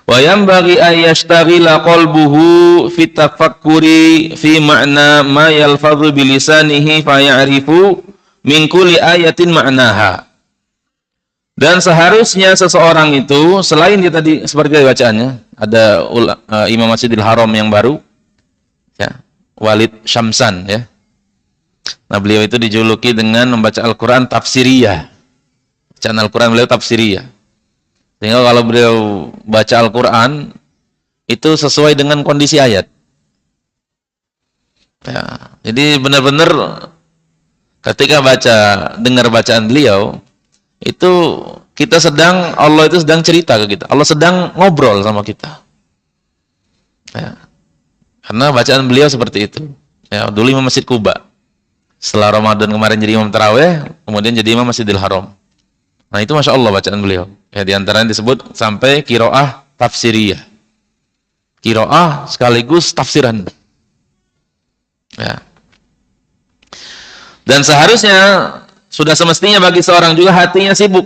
Wa yanbaghi ay yashtaghila qalbuhu fi tafakkuri fi ma'na ma yalfadhu bi lisanihi fa ya'rifu min kulli ayatin ma'naha. Dan seharusnya seseorang itu, selain dia tadi seperti bacaannya, ada Imam Masjidil Haram yang baru, ya, Walid Syamsan, ya. Nah, beliau itu dijuluki dengan membaca Al-Quran tafsiriyah. Bacaan Al-Quran beliau tafsiriyah. Sehingga kalau beliau baca Al-Quran, itu sesuai dengan kondisi ayat. Ya, jadi benar-benar ketika dengar bacaan beliau, itu Allah itu sedang cerita ke kita. Allah sedang ngobrol sama kita. Ya. Karena bacaan beliau seperti itu. Ya, dulu Imam Masjid Kuba. Setelah Ramadan kemarin jadi Imam Tarawih, kemudian jadi Imam Masjidil Haram. Nah, itu Masya Allah bacaan beliau. Ya, di antaranya disebut sampai qiraah tafsiriyah. Qiraah sekaligus tafsiran. Ya. Dan seharusnya sudah semestinya bagi seorang juga hatinya sibuk.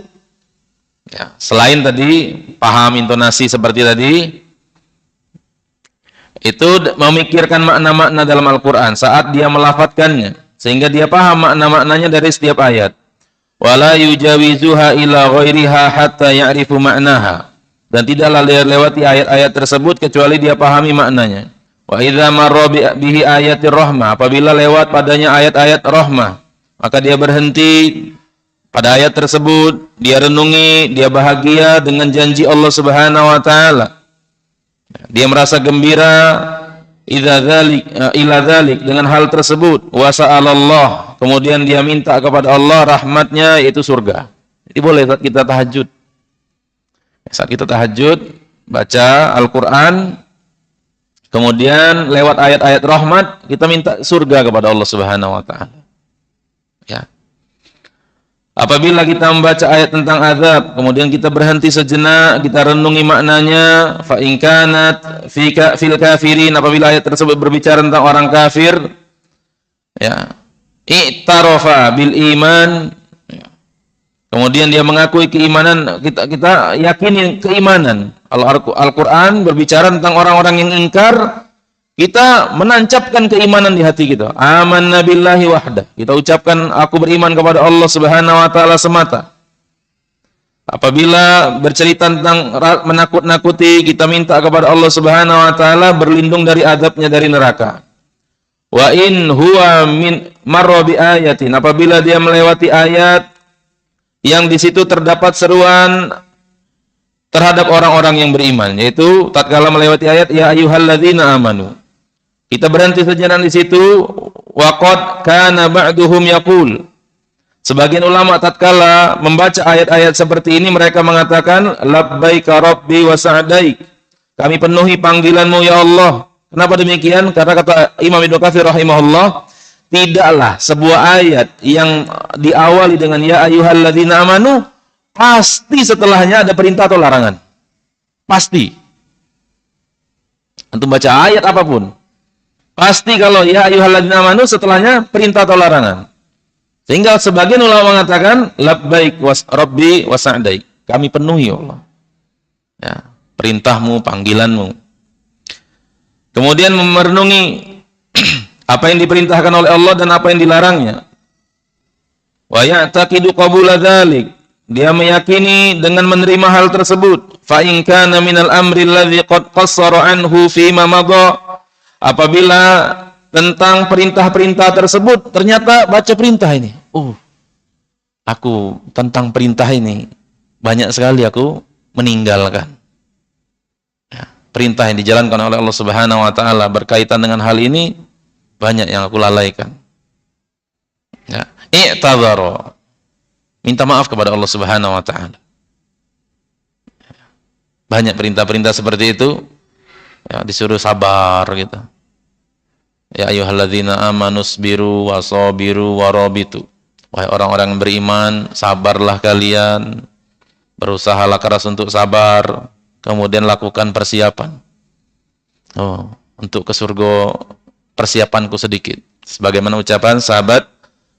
Ya, selain tadi paham intonasi seperti tadi, itu memikirkan makna-makna dalam Al-Quran saat dia melafadzkannya, sehingga dia paham makna-maknanya dari setiap ayat. Wala yujawizuha ila ghairiha hatta ya'rifu ma'naha. Dan tidaklah lewati ayat-ayat tersebut kecuali dia pahami maknanya. Wa idza marra bihi ayatir rahmah, apabila lewat padanya ayat-ayat rahmah, maka dia berhenti pada ayat tersebut, dia renungi, dia bahagia dengan janji Allah Subhanahu wa taala. Dia merasa gembira ila dzalik dengan hal tersebut, wa sa'alallah, kemudian dia minta kepada Allah rahmatnya yaitu surga. Jadi boleh saat kita tahajud. Saat kita tahajud baca Al-Qur'an, kemudian lewat ayat-ayat rahmat kita minta surga kepada Allah Subhanahu wa taala. Ya. Apabila kita membaca ayat tentang azab, kemudian kita berhenti sejenak, kita renungi maknanya, fa in kanat fil kafirin, apabila ayat tersebut berbicara tentang orang kafir, ya, i'tarafa bil iman, ya. Kemudian dia mengakui keimanan, kita yakini keimanan. Kalau Al-Qur'an berbicara tentang orang-orang yang ingkar, kita menancapkan keimanan di hati kita. Amanna billahi wahdah. Kita ucapkan aku beriman kepada Allah Subhanahu wa taala semata. Apabila bercerita tentang menakut-nakuti, kita minta kepada Allah Subhanahu wa taala berlindung dari azabnya dari neraka. Wa in huwa min marra bi ayatin, apabila dia melewati ayat yang di situ terdapat seruan terhadap orang-orang yang beriman, yaitu tatkala melewati ayat ya ayyuhalladzina amanu. Kita berhenti sejenak di situ. Waqad kana ba'duhum yaqul. Sebagian ulama tatkala membaca ayat-ayat seperti ini mereka mengatakan labbaika rabbi wa sa'daik. Kami penuhi panggilanmu ya Allah. Kenapa demikian? Karena kata Imam Ibnu Katsir rahimahullah, tidaklah sebuah ayat yang diawali dengan ya ayyuhalladzina amanu pasti setelahnya ada perintah atau larangan. Pasti. Untuk baca ayat apapun, pasti kalau ya ayyuhalladzina amanu setelahnya perintah atau larangan. Sehingga sebagian ulama mengatakan labbaik rabbi wa sa'daik. Kami penuhi ya Allah. Ya, perintahmu, panggilanmu. Kemudian merenungi apa yang diperintahkan oleh Allah dan apa yang dilarangnya. Wa ya'taqidu qabula dzalik. Dia meyakini dengan menerima hal tersebut. Fa in kana minal amri alladzi qad qassara anhu fi ma madha. Apabila tentang perintah-perintah tersebut ternyata baca perintah ini. Aku tentang perintah ini banyak sekali aku meninggalkan. Ya, perintah yang dijalankan oleh Allah Subhanahu wa taala berkaitan dengan hal ini banyak yang aku lalaikan. Ya, i'tadzara. Minta maaf kepada Allah Subhanahu wa taala. Banyak perintah-perintah seperti itu. Ya, disuruh sabar gitu. Ya ayyuhalladzina amanusbiru wasabiru warabitu. Wahai orang-orang yang beriman, sabarlah kalian. Berusahalah keras untuk sabar, kemudian lakukan persiapan. Untuk ke surga persiapanku sedikit. Sebagaimana ucapan sahabat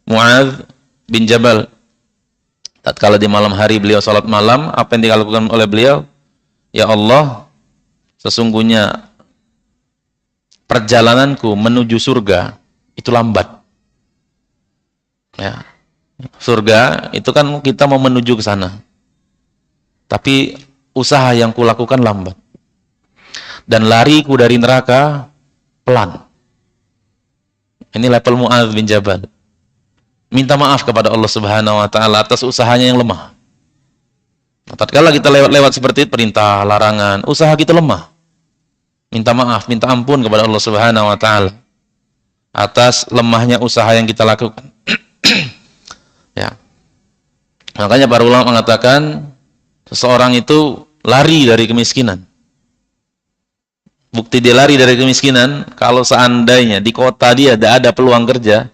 Mu'adz bin Jabal. Tatkala di malam hari beliau salat malam, apa yang dilakukan oleh beliau? Ya Allah, sesungguhnya perjalananku menuju surga itu lambat. Ya. Surga itu kan kita mau menuju ke sana. Tapi usaha yang kulakukan lambat. Dan lariku dari neraka pelan. Ini level Mu'adz bin Jabal. Minta maaf kepada Allah Subhanahu wa taala atas usahanya yang lemah. Tatkala kita lewat-lewat seperti itu, perintah, larangan, usaha kita lemah. Minta maaf, minta ampun kepada Allah Subhanahu wa taala atas lemahnya usaha yang kita lakukan. Ya. Makanya para ulama mengatakan seseorang itu lari dari kemiskinan. Bukti dia lari dari kemiskinan kalau seandainya di kota dia tidak ada peluang kerja,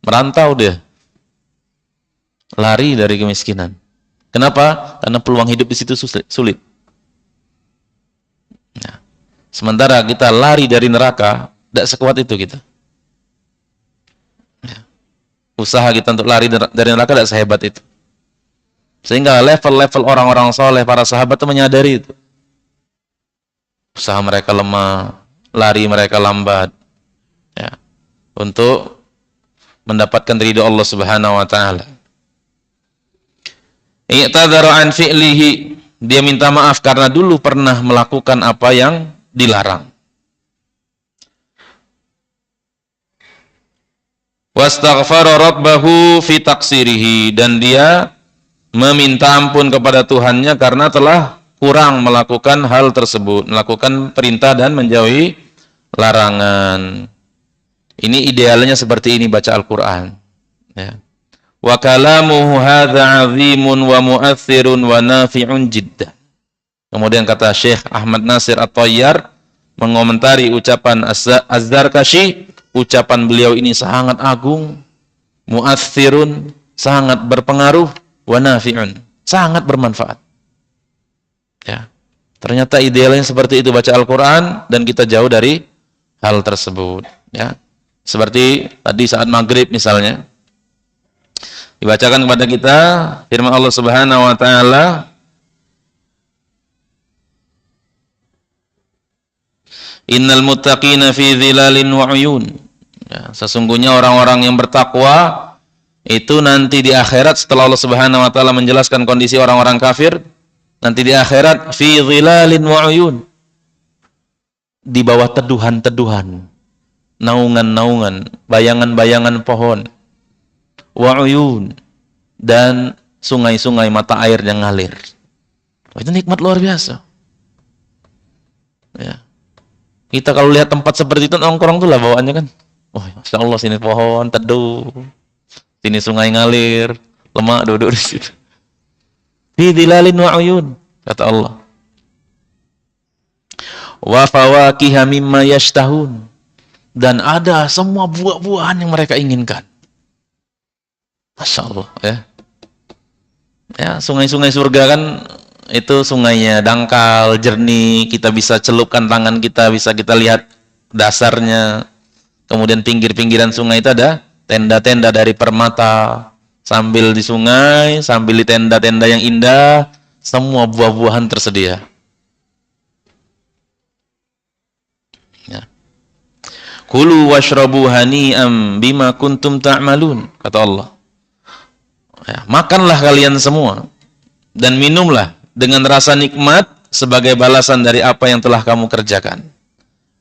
merantau dia. Lari dari kemiskinan. Kenapa? Karena peluang hidup di situ sulit. Nah, sementara kita lari dari neraka, tidak sekuat itu kita. Ya. Usaha kita untuk lari dari neraka tidak sehebat itu. Sehingga level-level orang-orang soleh, para sahabat itu menyadari itu. Usaha mereka lemah, lari mereka lambat. Ya. Untuk mendapatkan ridho Allah Subhanahu wa taala. I'tadzara an fi'lihi, dia minta maaf karena dulu pernah melakukan apa yang dilarang. Wastaghfara rabbahu fi taqsirihi, dan dia meminta ampun kepada Tuhannya karena telah kurang melakukan hal tersebut, melakukan perintah dan menjauhi larangan. Ini idealnya seperti ini baca Al-Qur'an, ya. Wa kalamuhu hadza 'azimun wa mu'aththirun wa nafi'un jiddan. Kemudian kata Syekh Ahmad Nasir At-Tayyar mengomentari ucapan Az-Zarkashi, ucapan beliau ini sangat agung, mu'aththirun, sangat berpengaruh, wa nafi'un, sangat bermanfaat. Ya. Ternyata idealnya seperti itu baca Al-Qur'an dan kita jauh dari hal tersebut, ya. Seperti tadi saat maghrib misalnya, dibacakan kepada kita firman Allah Subhanahu wa taala, innal muttaqina fi dhilalin wa 'uyun. Ya, sesungguhnya orang-orang yang bertakwa itu nanti di akhirat, setelah Allah Subhanahu wa taala menjelaskan kondisi orang-orang kafir, nanti di akhirat fi dhilalin wa 'uyun, di bawah teduhan-teduhan, naungan-naungan, bayangan-bayangan pohon, wa'uyun, dan sungai-sungai mata air yang ngalir. Itu nikmat luar biasa. Ya. Kita kalau lihat tempat seperti itu nongkrong tuh lah bawaannya kan. Oh, Masya Allah, sini pohon teduh, sini sungai ngalir, lemak duduk di situ. Fi dhilalin wa'uyun, kata Allah. Wa fawakiha mimma yashtahun, dan ada semua buah-buahan yang mereka inginkan. Masya Allah, ya. Ya, sungai-sungai surga kan itu sungainya dangkal, jernih, kita bisa celupkan tangan kita, bisa kita lihat dasarnya. Kemudian pinggir-pinggiran sungai itu ada tenda-tenda dari permata, sambil di sungai, sambil di tenda-tenda yang indah, semua buah-buahan tersedia. Ya. Kulu washrabu hani'am bima kuntum ta'malun, kata Allah. Ya, makanlah kalian semua dan minumlah dengan rasa nikmat sebagai balasan dari apa yang telah kamu kerjakan.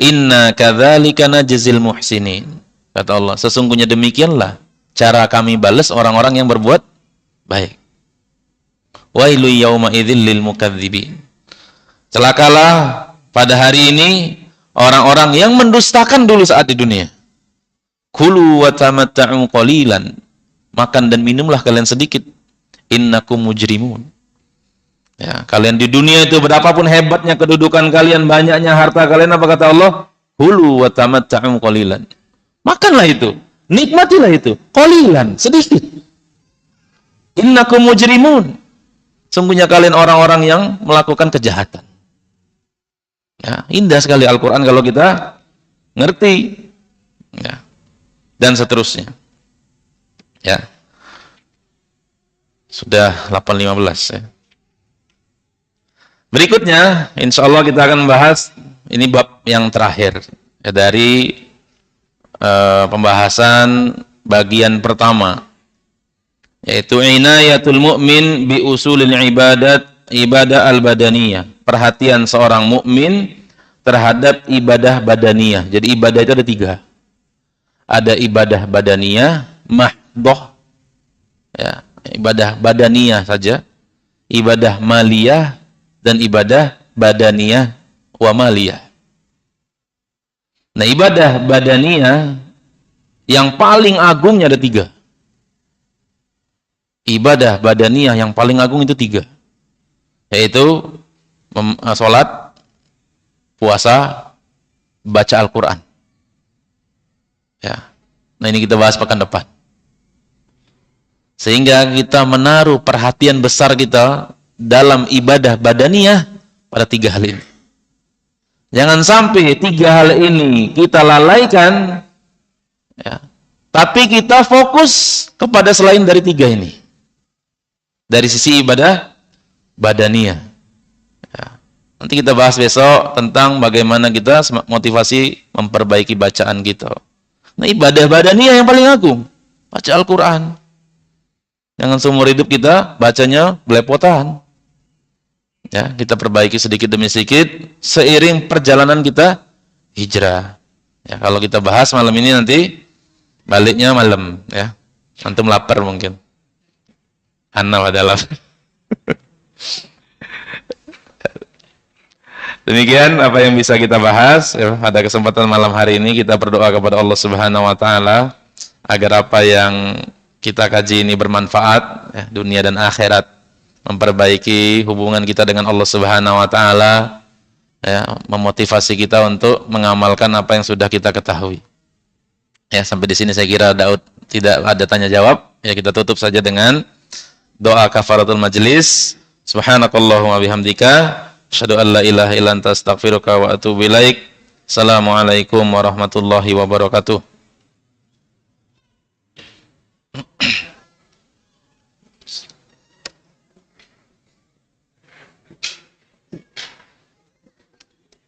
Inna kadzalika najzil muhsinin, kata Allah, sesungguhnya demikianlah cara kami balas orang-orang yang berbuat baik. Wailu yauma idzil lil mukadzibin, celakalah pada hari ini orang-orang yang mendustakan dulu saat di dunia. Kulu wa tamatta'u qalilan, makan dan minumlah kalian sedikit. Innakum mujrimun. Ya, kalian di dunia itu berapapun hebatnya kedudukan kalian, banyaknya harta kalian, apa kata Allah? Hulu wa tamatta'u qalilan. Makanlah itu, nikmatilah itu, qalilan, sedikit. Innakum mujrimun. Sungguhnya kalian orang-orang yang melakukan kejahatan. Ya, indah sekali Al-Qur'an kalau kita ngerti. Ya. Dan seterusnya. Ya. Sudah 8.15 ya. Berikutnya, insya Allah kita akan membahas, ini bab yang terakhir ya, dari pembahasan bagian pertama, yaitu inayatul mu'min bi usulil ibadah al-badaniyah, perhatian seorang mukmin terhadap ibadah badaniyah. Jadi ibadah itu ada 3. Ada ibadah badaniyah mahdoh, ya, ibadah badaniyah saja, ibadah maliyah, dan ibadah badaniyah wa maliyah. Nah, ibadah badaniyah yang paling agungnya ada 3. Ibadah badaniyah yang paling agung itu 3, yaitu sholat, puasa, baca Al-Quran. Ya. Nah, ini kita bahas pekan depan. Sehingga kita menaruh perhatian besar kita dalam ibadah badaniyah pada 3 hal ini. Jangan sampai 3 hal ini kita lalaikan, ya, tapi kita fokus kepada selain dari 3 ini. Dari sisi ibadah badaniyah. Ya. Nanti kita bahas besok tentang bagaimana kita motivasi memperbaiki bacaan kita. Nah, ibadah badaniyah yang paling agung. Baca Al-Quran. Jangan seumur hidup kita bacanya belepotan. Ya, kita perbaiki sedikit demi sedikit seiring perjalanan kita hijrah. Ya, kalau kita bahas malam ini nanti baliknya malam, ya. Antum lapar mungkin. Ana adalah. Demikian apa yang bisa kita bahas ya, pada kesempatan malam hari ini. Kita berdoa kepada Allah Subhanahu wa taala agar apa yang kita kaji ini bermanfaat ya, dunia dan akhirat, memperbaiki hubungan kita dengan Allah Subhanahu wa taala ya, memotivasi kita untuk mengamalkan apa yang sudah kita ketahui. Ya, sampai di sini saya kira Daud tidak ada tanya jawab. Ya, kita tutup saja dengan doa kafaratul majlis. Subhanakallahumma bihamdika asyhadu an la ilaha illa anta astaghfiruka wa atubu ilaik. Assalamualaikum warahmatullahi wabarakatuh.